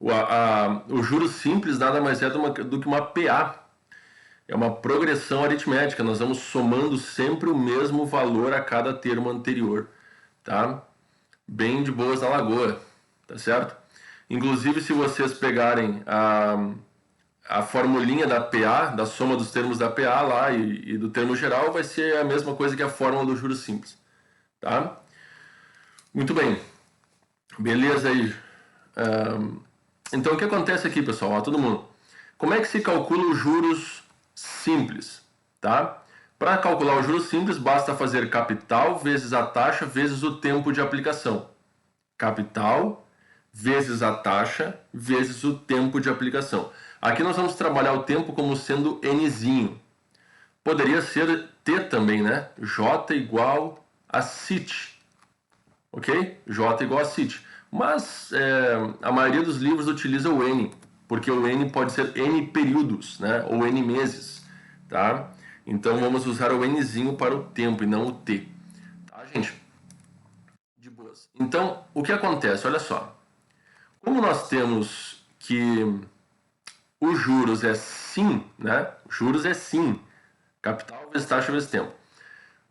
O juros simples nada mais é do que uma PA. É uma progressão aritmética. Nós vamos somando sempre o mesmo valor a cada termo anterior, tá? Bem de boas na lagoa, tá certo? Inclusive, se vocês pegarem a formulinha da PA, da soma dos termos da PA lá e do termo geral vai ser a mesma coisa que a fórmula do juros simples, tá? Muito bem. Beleza aí. Então, o que acontece aqui, pessoal? Ó, todo mundo. Como é que se calcula os juros simples, tá? Para calcular os juros simples, basta fazer capital vezes a taxa vezes o tempo de aplicação. Capital vezes a taxa vezes o tempo de aplicação. Aqui nós vamos trabalhar o tempo como sendo nzinho. Poderia ser T também, né? J igual a CIT. Ok? J igual a CIT. Mas a maioria dos livros utiliza o N, porque o N pode ser N períodos, né? Ou N meses, tá? Então vamos usar o Nzinho para o tempo e não o T. Tá, gente? De boas. Então, o que acontece? Olha só. Como nós temos que os juros é sim, né? Juros é sim. Capital vezes taxa vezes tempo.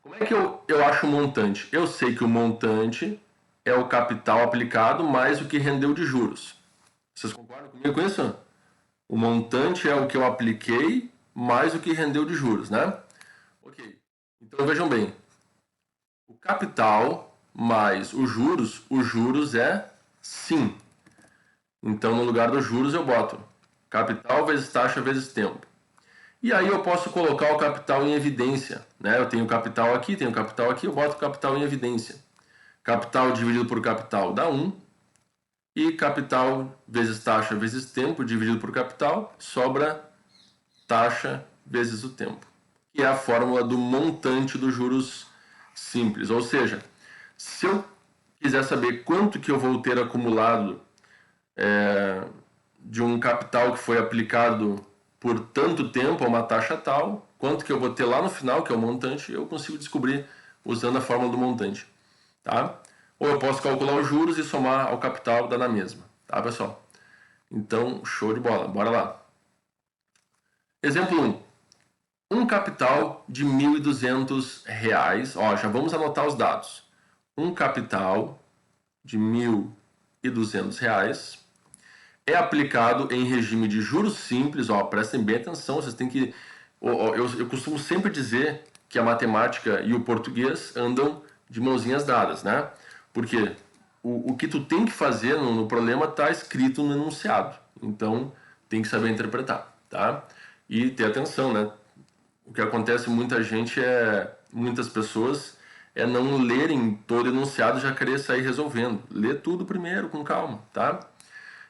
Como é que eu acho o montante? Eu sei que o montante é o capital aplicado mais o que rendeu de juros. Vocês concordam comigo com isso? O montante é o que eu apliquei mais o que rendeu de juros, né? Ok. Então vejam bem. O capital mais os juros é sim. Então no lugar dos juros eu boto capital vezes taxa vezes tempo. E aí eu posso colocar o capital em evidência, né? Eu tenho capital aqui, eu boto capital em evidência. Capital dividido por capital dá 1. E capital vezes taxa vezes tempo dividido por capital, sobra taxa vezes o tempo. Que é a fórmula do montante dos juros simples. Ou seja, se eu quiser saber quanto que eu vou ter acumulado de um capital que foi aplicado por tanto tempo a uma taxa tal, quanto que eu vou ter lá no final, que é o montante, eu consigo descobrir usando a fórmula do montante, tá? Ou eu posso calcular os juros e somar ao capital, dá na mesma, tá, pessoal? Então, show de bola, bora lá. Exemplo 1. Um capital de R$ 1.200, ó, já vamos anotar os dados. Um capital de R$ 1.200 é aplicado em regime de juros simples, ó, prestem bem atenção, vocês têm que... Eu costumo sempre dizer que a matemática e o português andam de mãozinhas dadas, né? Porque o que tu tem que fazer no problema está escrito no enunciado, então tem que saber interpretar, tá? E ter atenção, né? O que acontece muitas pessoas não lerem todo o enunciado e já querer sair resolvendo. Lê tudo primeiro, com calma, tá?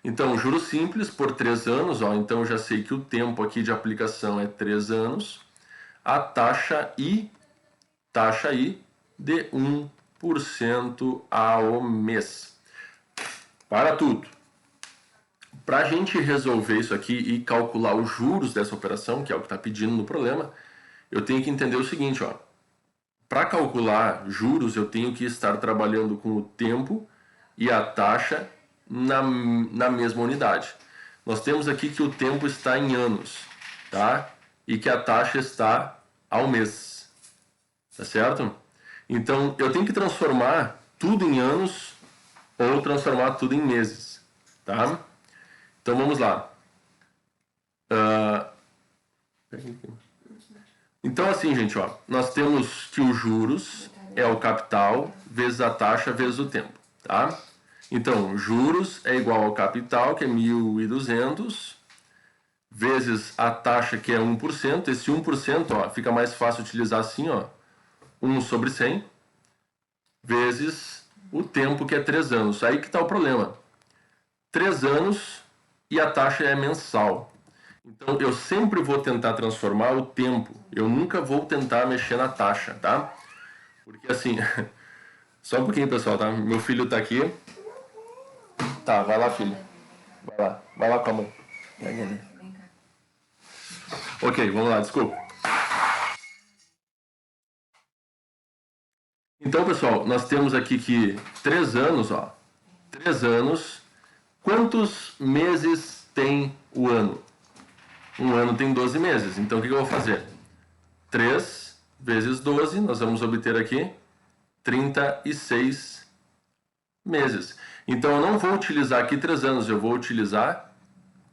Então, juros simples por 3 anos, ó, então eu já sei que o tempo aqui de aplicação é 3 anos. A taxa I de 1% ao mês. Para tudo. Para a gente resolver isso aqui e calcular os juros dessa operação, que é o que está pedindo no problema, eu tenho que entender o seguinte, ó. Para calcular juros, eu tenho que estar trabalhando com o tempo e a taxa na mesma unidade. Nós temos aqui que o tempo está em anos, tá? E que a taxa está ao mês, tá certo? Então, eu tenho que transformar tudo em anos ou transformar tudo em meses, tá? Então, vamos lá. Então, assim, gente, ó, nós temos que os juros é o capital vezes a taxa vezes o tempo, tá? Então, juros é igual ao capital, que é 1.200, vezes a taxa, que é 1%. Esse 1%, ó, fica mais fácil utilizar assim, ó, 1 sobre 100, vezes o tempo, que é 3 anos. Aí que está o problema. 3 anos e a taxa é mensal. Então, eu sempre vou tentar transformar o tempo. Eu nunca vou tentar mexer na taxa, tá? Porque, assim... Só um pouquinho, pessoal, tá? Meu filho tá aqui. Tá, vai lá, filho. Vai lá com a mãe. Ok, vamos lá, desculpa. Então, pessoal, nós temos aqui que 3 anos, ó. 3 anos. Quantos meses tem o ano? Um ano tem 12 meses. Então, o que eu vou fazer? 3 vezes 12, nós vamos obter aqui 36 meses. Então, eu não vou utilizar aqui 3 anos, eu vou utilizar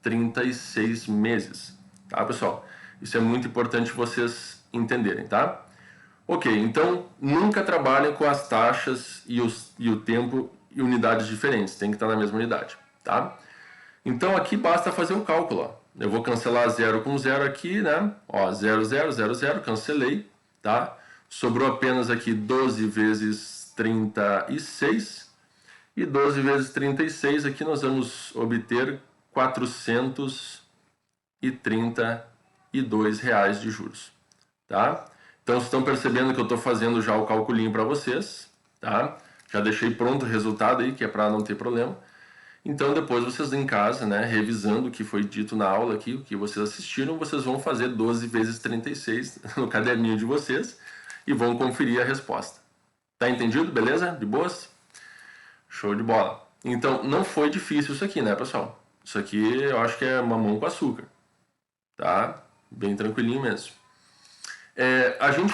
36 meses. Tá, pessoal? Isso é muito importante vocês entenderem, tá? Ok, então nunca trabalhem com as taxas e o tempo e unidades diferentes. Tem que estar na mesma unidade, tá? Então aqui basta fazer o cálculo, ó. Eu vou cancelar 0 com 0 aqui, né? Ó, 0, 0, 0, 0, cancelei, tá? Sobrou apenas aqui 12 vezes 36. E 12 vezes 36, aqui nós vamos obter R$432 de juros, tá? Então, vocês estão percebendo que eu estou fazendo já o calculinho para vocês, tá? Já deixei pronto o resultado aí, que é para não ter problema. Então, depois vocês em casa, né, revisando o que foi dito na aula aqui, o que vocês assistiram, vocês vão fazer 12 vezes 36 no caderninho de vocês e vão conferir a resposta. Tá entendido? Beleza? De boas? Show de bola. Então, não foi difícil isso aqui, né, pessoal? Isso aqui eu acho que é mamão com açúcar, tá? Bem tranquilinho mesmo. A gente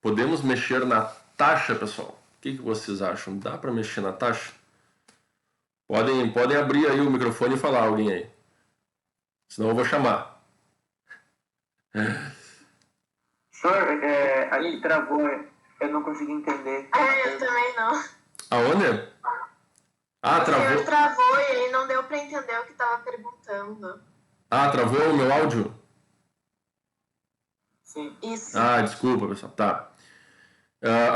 podemos mexer na taxa, pessoal. O que vocês acham? Dá para mexer na taxa? Podem abrir aí o microfone e falar, alguém aí. Senão eu vou chamar. Senhor, ali travou, eu não consegui entender. Eu também não. Aonde? Ah, O senhor travou. travou e ele não deu para entender o que estava perguntando. Ah, travou o meu áudio? Sim. Isso. Ah, desculpa, pessoal. Tá.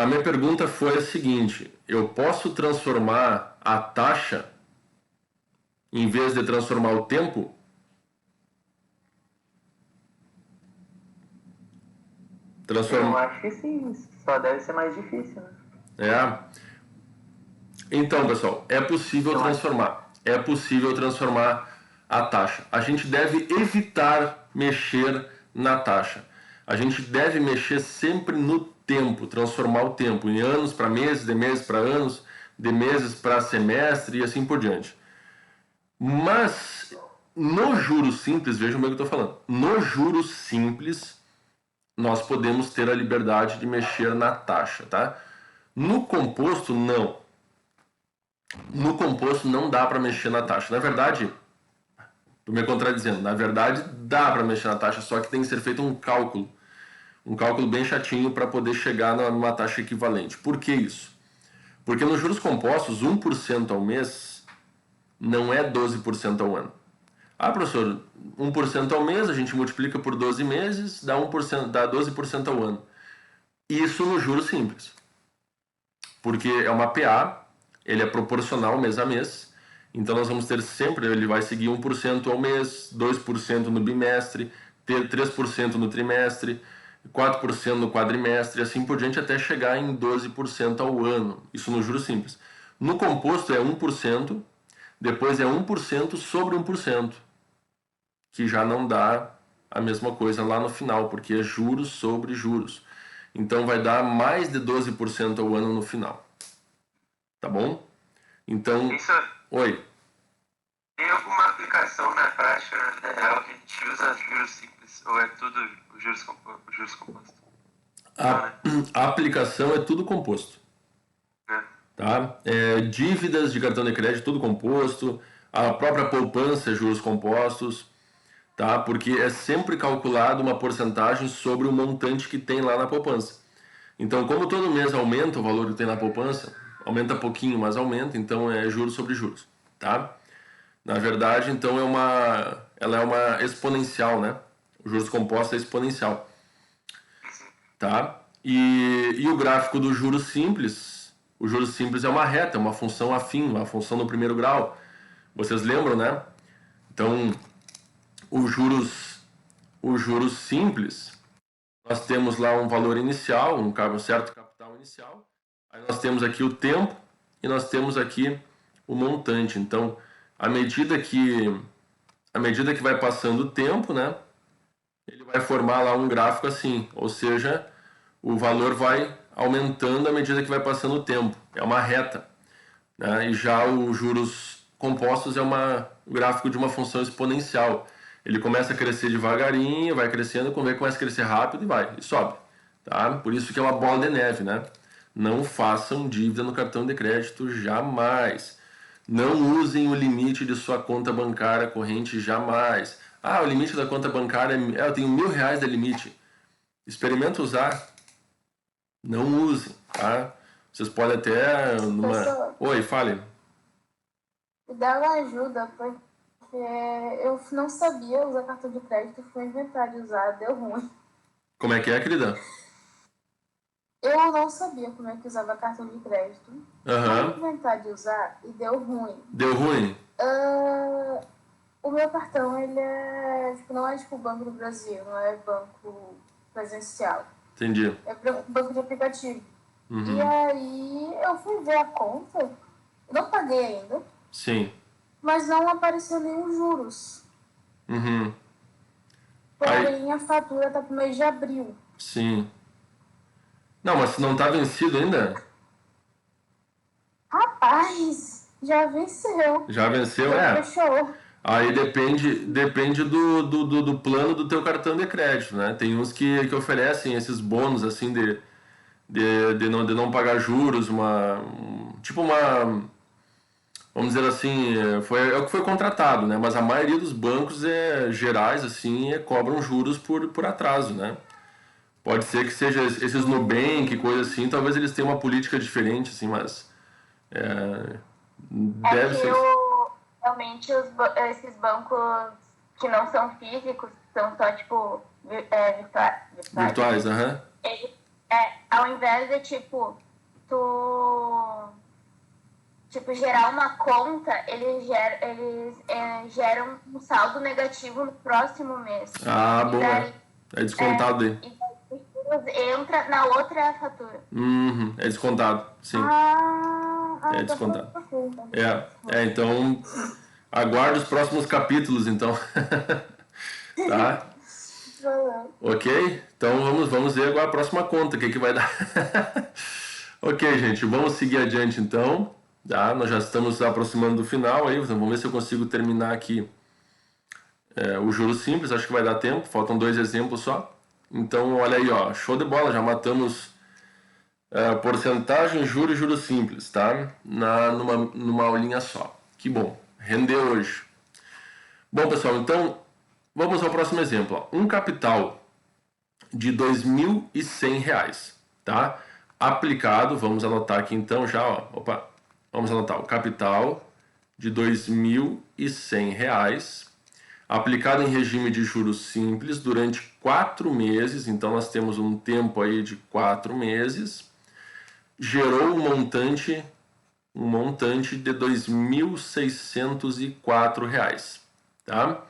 A minha pergunta foi a seguinte: eu posso transformar a taxa em vez de transformar o tempo? Eu acho que sim, só deve ser mais difícil, né? Então, pessoal, é possível transformar. É possível transformar a taxa. A gente deve evitar mexer na taxa. A gente deve mexer sempre no tempo, transformar o tempo em anos para meses, de meses para anos, de meses para semestre e assim por diante. Mas no juros simples, vejam bem o que eu estou falando. No juros simples, nós podemos ter a liberdade de mexer na taxa, tá? No composto, não. No composto não dá para mexer na taxa. Na verdade, estou me contradizendo. Na verdade, dá para mexer na taxa, só que tem que ser feito um cálculo bem chatinho para poder chegar numa taxa equivalente. Por que isso? Porque nos juros compostos, 1% ao mês não é 12% ao ano. Ah, professor, 1% ao mês, a gente multiplica por 12 meses, dá 1%, dá 12% ao ano. Isso no juros simples. Porque é uma PA, ele é proporcional mês a mês, então nós vamos ter sempre, ele vai seguir 1% ao mês, 2% no bimestre, 3% no trimestre, 4% no quadrimestre, e assim por diante, até chegar em 12% ao ano. Isso no juros simples. No composto é 1%, depois é 1% sobre 1%, que já não dá a mesma coisa lá no final, porque é juros sobre juros. Então vai dar mais de 12% ao ano no final. Tá bom? Então... Isso, Oi. tem alguma aplicação na prática real que a gente usa juros simples? Ou é tudo juros compostos? A aplicação é tudo composto. Tá? Dívidas de cartão de crédito, tudo composto. A própria poupança é juros compostos. Tá? Porque é sempre calculado uma porcentagem sobre o montante que tem lá na poupança. Então, como todo mês aumenta o valor que tem na poupança, aumenta pouquinho, mas aumenta, então é juros sobre juros. Tá? Na verdade, então ela é uma exponencial, né? O juros composto é exponencial. Tá? E o gráfico do juros simples, o juros simples é uma reta, uma função afim, uma função no primeiro grau. Vocês lembram, né? Então, o juros simples, nós temos lá um valor inicial, um certo capital inicial. Aí nós temos aqui o tempo e nós temos aqui o montante. Então, à medida que vai passando o tempo, né, ele vai formar lá um gráfico assim, ou seja, o valor vai aumentando à medida que vai passando o tempo. É uma reta. Né? E já os juros compostos é um gráfico de uma função exponencial. Ele começa a crescer devagarinho, vai crescendo, quando começa a crescer rápido e sobe. Tá? Por isso que é uma bola de neve, né? Não façam dívida no cartão de crédito jamais. Não usem o limite de sua conta bancária corrente jamais. Ah, o limite da conta bancária eu tenho R$ 1.000 de limite. Experimenta usar. Não usem, tá? Vocês podem até Professor, Oi, fale. me dá uma ajuda, porque eu não sabia usar cartão de crédito, fui inventar de usar, deu ruim. Como é que é, querida? Eu não sabia como é que usava cartão de crédito. Aham. Fui inventar de usar e deu ruim. Deu ruim? O meu cartão, ele é, tipo, não é tipo Banco do Brasil, não é banco presencial. Entendi. É banco de aplicativo. Uhum. E aí eu fui ver a conta, não paguei ainda, Sim. mas não apareceu nenhum juros. Uhum. Porém, a fatura tá pro mês de abril. Sim. Não, mas não tá vencido ainda? Rapaz, já venceu. Já venceu? Já fechou. Aí depende do plano do teu cartão de crédito, né? Tem uns que oferecem esses bônus, assim, de não pagar juros, vamos dizer assim, é o que foi contratado, né? Mas a maioria dos bancos gerais, assim, cobram juros por atraso, né? Pode ser que seja esses Nubank, coisa assim, talvez eles tenham uma política diferente, assim, mas deve ser. Realmente esses bancos que não são físicos, são só tipo Virtuais, aham. Ao invés de tipo gerar uma conta, eles geram um saldo negativo no próximo mês. Ah, bom, é descontado aí. E daí entra na outra fatura. É descontado, sim. É descontado. Então aguarde os próximos capítulos, então. Tá? Ok? Então vamos ver agora a próxima conta, o que vai dar. Ok, gente, vamos seguir adiante então. Tá? Nós já estamos aproximando do final aí, vamos ver se eu consigo terminar aqui o juros simples, acho que vai dar tempo, faltam 2 exemplos só. Então, olha aí, ó, show de bola, já matamos porcentagem, juros e juros simples, tá? Numa aulinha só. Que bom, rendeu hoje. Bom, pessoal, então vamos ao próximo exemplo. Ó. Um capital de R$ 2.100, tá? Aplicado, vamos anotar aqui então já, ó. Opa, vamos anotar o capital de R$ 2.100, aplicado em regime de juros simples durante 4 meses, então nós temos um tempo aí de 4 meses, gerou um montante de R$ 2.604, tá?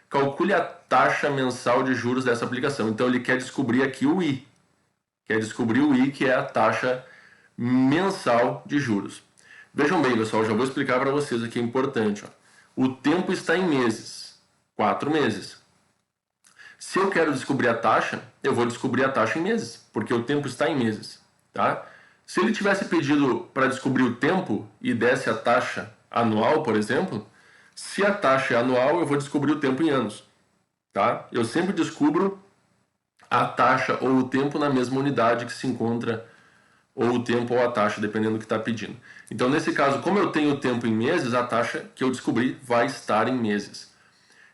Calcule a taxa mensal de juros dessa aplicação. Então ele quer descobrir aqui o I. Quer descobrir o I, que é a taxa mensal de juros. Vejam bem, pessoal, já vou explicar para vocês aqui, é importante. Ó. O tempo está em meses. 4 meses. Se eu quero descobrir a taxa, eu vou descobrir a taxa em meses, porque o tempo está em meses. Tá? Se ele tivesse pedido para descobrir o tempo e desse a taxa anual, por exemplo, se a taxa é anual, eu vou descobrir o tempo em anos. Tá? Eu sempre descubro a taxa ou o tempo na mesma unidade que se encontra, ou o tempo ou a taxa, dependendo do que está pedindo. Então, nesse caso, como eu tenho o tempo em meses, a taxa que eu descobri vai estar em meses.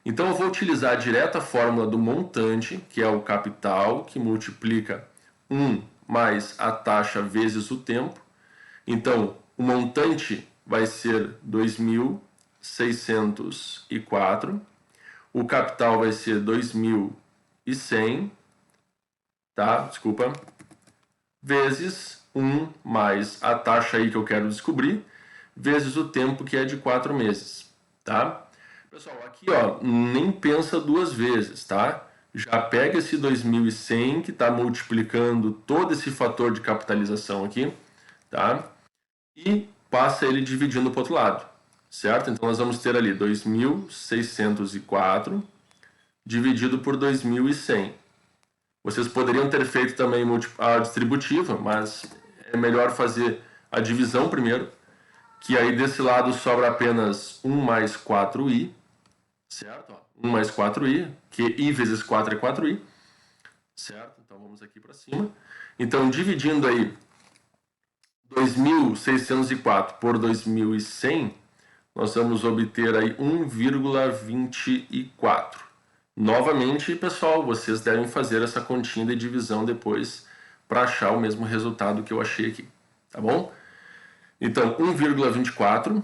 Então, eu vou utilizar a direta fórmula do montante, que é o capital, que multiplica 1 mais a taxa vezes o tempo. Então, o montante vai ser 2.604, o capital vai ser 2.100, tá? Desculpa. Vezes 1 mais a taxa aí que eu quero descobrir, vezes o tempo que é de 4 meses, tá? Pessoal, aqui ó, nem pensa 2 vezes, tá? Já pega esse 2.100 que está multiplicando todo esse fator de capitalização aqui, tá? E passa ele dividindo para o outro lado, certo? Então nós vamos ter ali 2.604 dividido por 2.100. Vocês poderiam ter feito também a distributiva, mas é melhor fazer a divisão primeiro, que aí desse lado sobra apenas 1 mais 4i, certo? 1 mais 4i, que i vezes 4 é 4i, certo? Então vamos aqui para cima. Então, dividindo aí 2.604 por 2.100, nós vamos obter aí 1,24. Novamente, pessoal, vocês devem fazer essa continha de divisão depois para achar o mesmo resultado que eu achei aqui, tá bom? Então, 1,24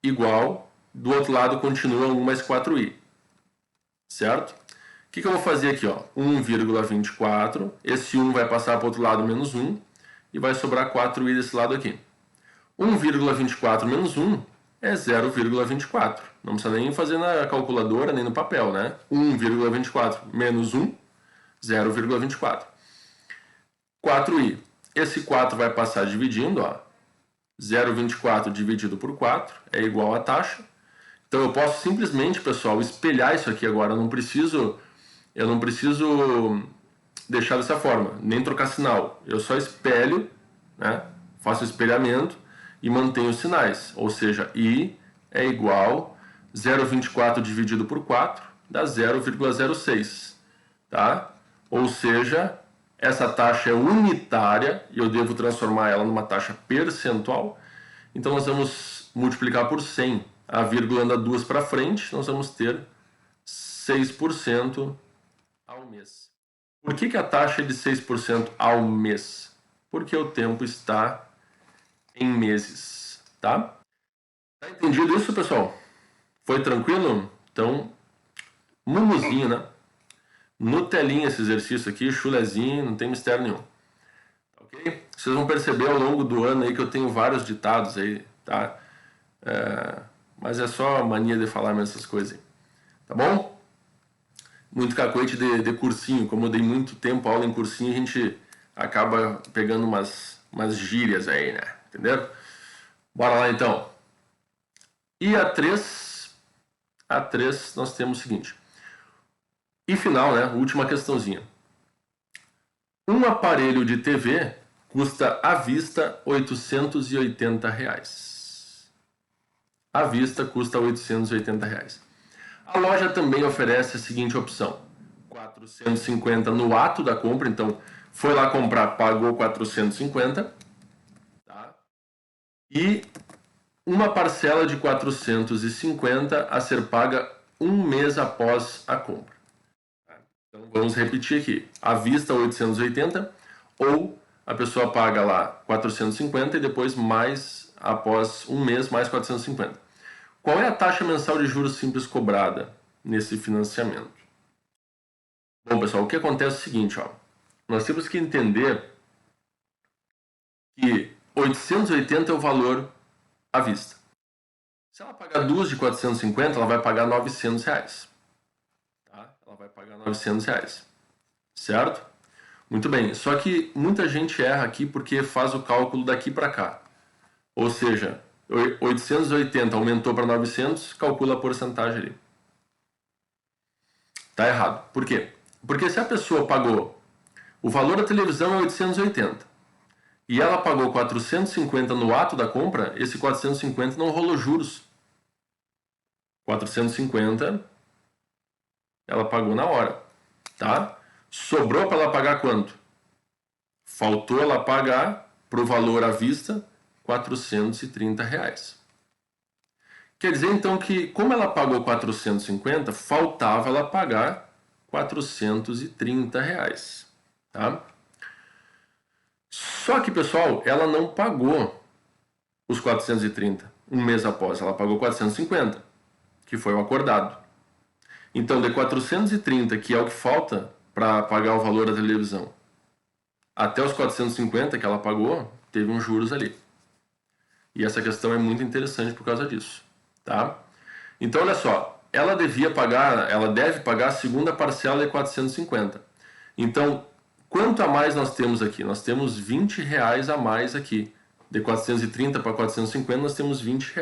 igual, do outro lado continua 1 mais 4i, certo? O que eu vou fazer aqui? 1,24, esse 1 vai passar para o outro lado menos 1, e vai sobrar 4i desse lado aqui. 1,24 menos 1 é 0,24. Não precisa nem fazer na calculadora, nem no papel, né? 1,24 menos 1, 0,24. 4i. Esse 4 vai passar dividindo, 0,24 dividido por 4 é igual a taxa. Então eu posso simplesmente, pessoal, espelhar isso aqui agora. Eu não preciso deixar dessa forma, nem trocar sinal. Eu só espelho, né? Faço o espelhamento e mantenho os sinais. Ou seja, i é igual 0,24 dividido por 4 dá 0,06. Tá? Ou seja, essa taxa é unitária e eu devo transformar ela numa taxa percentual. Então nós vamos multiplicar por 100. A vírgula anda 2 para frente, nós vamos ter 6% ao mês. Por que a taxa é de 6% ao mês? Porque o tempo está em meses, tá? Tá entendido isso, pessoal? Foi tranquilo? Então, mumuzinho, né? Nutelinha esse exercício aqui, chulezinho, não tem mistério nenhum. Ok? Vocês vão perceber ao longo do ano aí que eu tenho vários ditados aí, tá? Mas é só mania de falar mesmo essas coisas aí. Tá bom? Muito cacoete de cursinho. Como eu dei muito tempo aula em cursinho, a gente acaba pegando umas gírias aí, né? Entendeu? Bora lá então. E a 3 nós temos o seguinte. E final, né? Última questãozinha. Um aparelho de TV custa à vista R$ 880. À vista custa R$ 880. A loja também oferece a seguinte opção. 450 no ato da compra, então foi lá comprar, pagou 450, tá? E uma parcela de 450 a ser paga um mês após a compra. Então vamos repetir aqui. À vista 880 ou a pessoa paga lá 450 e depois mais após um mês mais 450. Qual é a taxa mensal de juros simples cobrada nesse financiamento? Bom, pessoal, o que acontece é o seguinte, nós temos que entender que 880 é o valor à vista. Se ela pagar duas de 450, ela vai pagar R$ 900. Tá? Ela vai pagar R$ 900. Certo? Muito bem. Só que muita gente erra aqui porque faz o cálculo daqui para cá. Ou seja, 880 aumentou para 900, calcula a porcentagem ali. Tá errado. Por quê? Porque se a pessoa pagou, o valor da televisão é 880, e ela pagou 450 no ato da compra, esse 450 não rolou juros. 450 ela pagou na hora, tá? Sobrou para ela pagar quanto? Faltou ela pagar para o valor à vista R$ 430. Quer dizer então que, como ela pagou 450, faltava ela pagar R$ 430, tá? Só que, pessoal, ela não pagou os 430 um mês após, ela pagou 450, que foi o acordado. Então, de 430, que é o que falta para pagar o valor da televisão, até os 450 que ela pagou, teve uns juros ali. E essa questão é muito interessante por causa disso, tá? Então, olha só, ela deve pagar a segunda parcela de 450. Então, quanto a mais nós temos aqui? Nós temos R$ 20 a mais aqui. De 430 para 450, nós temos R$ 20.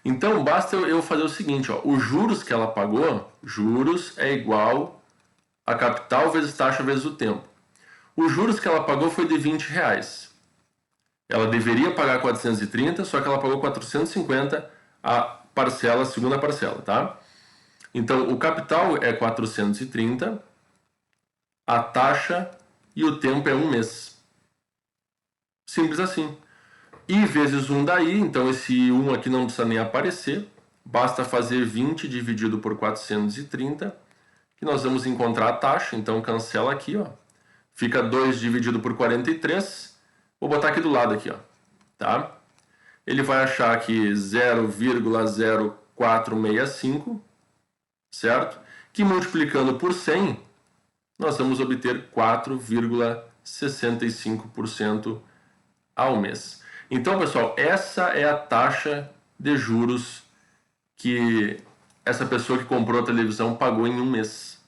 Então, basta eu fazer o seguinte, os juros que ela pagou, juros é igual a capital vezes taxa vezes o tempo. Os juros que ela pagou foi de R$ 20. Ela deveria pagar 430, só que ela pagou 450 a segunda parcela, tá? Então, o capital é 430, a taxa e o tempo é um mês. Simples assim. I vezes 1 daí, então esse 1 aqui não precisa nem aparecer, basta fazer 20 dividido por 430, que nós vamos encontrar a taxa, então cancela aqui, ó. Fica 2 dividido por 43, vou botar aqui do lado aqui, ó, tá? Ele vai achar aqui 0,0465, certo? Que multiplicando por 100, nós vamos obter 4,65% ao mês. Então, pessoal, essa é a taxa de juros que essa pessoa que comprou a televisão pagou em um mês,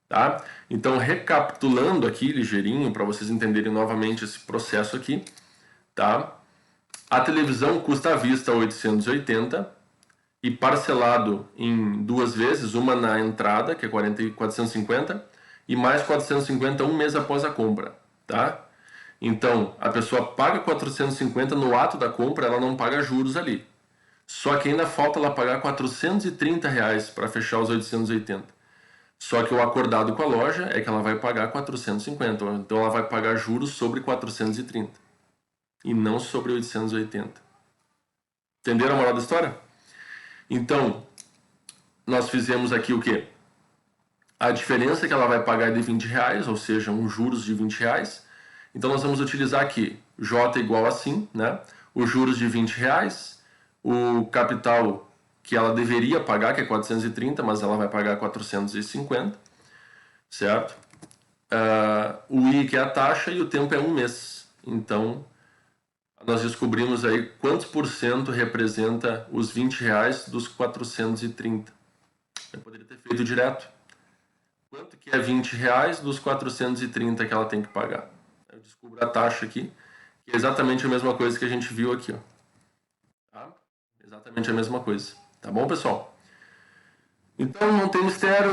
tá? Então, recapitulando aqui ligeirinho, para vocês entenderem novamente esse processo aqui, tá? A televisão custa à vista 880 e parcelado em 2 vezes, uma na entrada, que é 450, e mais 450 um mês após a compra, tá? Então, a pessoa paga 450 no ato da compra, ela não paga juros ali. Só que ainda falta ela pagar R$430 para fechar os 880. Só que o acordado com a loja é que ela vai pagar 450. Então, ela vai pagar juros sobre 430 e não sobre 880. Entenderam a moral da história? Então, nós fizemos aqui o quê? A diferença que ela vai pagar é de R$20, ou seja, juros de R$20. Então, nós vamos utilizar aqui J igual assim, né? Os juros de R$20, o capital que ela deveria pagar, que é 430, mas ela vai pagar 450, certo? O I, que é a taxa, e o tempo é um mês. Então, nós descobrimos aí quantos por cento representa os R$20 dos 430. Eu poderia ter feito direto. Quanto que é R$20 dos 430 que ela tem que pagar? Eu descubro a taxa aqui, que é exatamente a mesma coisa que a gente viu aqui, ó. Tá? Exatamente a mesma coisa. Tá bom, pessoal? Então, não tem mistério.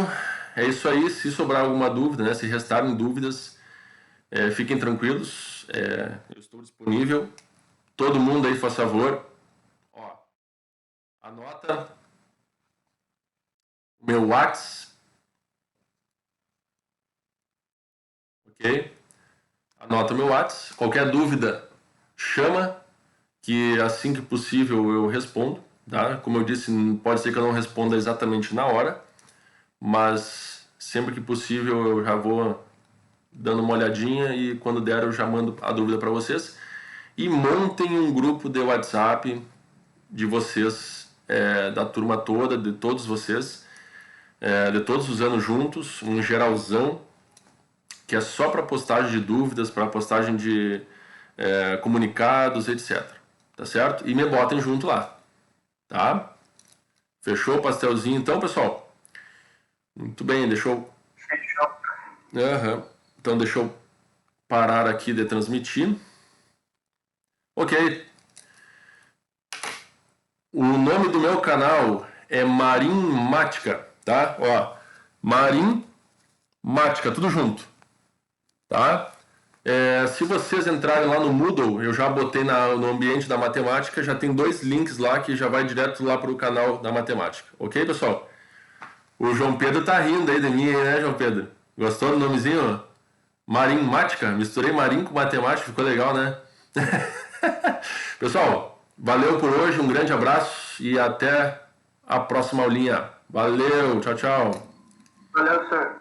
É isso aí. Se sobrar alguma dúvida, né? Se restarem dúvidas, fiquem tranquilos. Eu estou disponível. Todo mundo aí, faz favor. Ó, anota o meu WhatsApp. Ok? Anota o meu WhatsApp. Qualquer dúvida, chama, que assim que possível eu respondo. Tá? Como eu disse, pode ser que eu não responda exatamente na hora, mas sempre que possível eu já vou dando uma olhadinha e quando der eu já mando a dúvida para vocês. E montem um grupo de WhatsApp de vocês, da turma toda, de todos vocês, de todos os anos juntos, um geralzão, que é só para postagem de dúvidas, para postagem de comunicados, etc. Tá certo? E me botem junto lá. Tá? Fechou o pastelzinho então, pessoal? Muito bem, deixou... Fechou. Então deixa eu parar aqui de transmitir. Ok. O nome do meu canal é Marim Mática, tá? Ó, Marim Mática, tudo junto, tá? Se vocês entrarem lá no Moodle, eu já botei no ambiente da matemática, já tem 2 links lá que já vai direto lá para o canal da matemática. Ok, pessoal? O João Pedro tá rindo aí de mim, né, João Pedro? Gostou do nomezinho? Marim Mática? Misturei Marim com matemática, ficou legal, né? Pessoal, valeu por hoje, um grande abraço e até a próxima aulinha. Valeu, tchau, tchau. Valeu, senhor.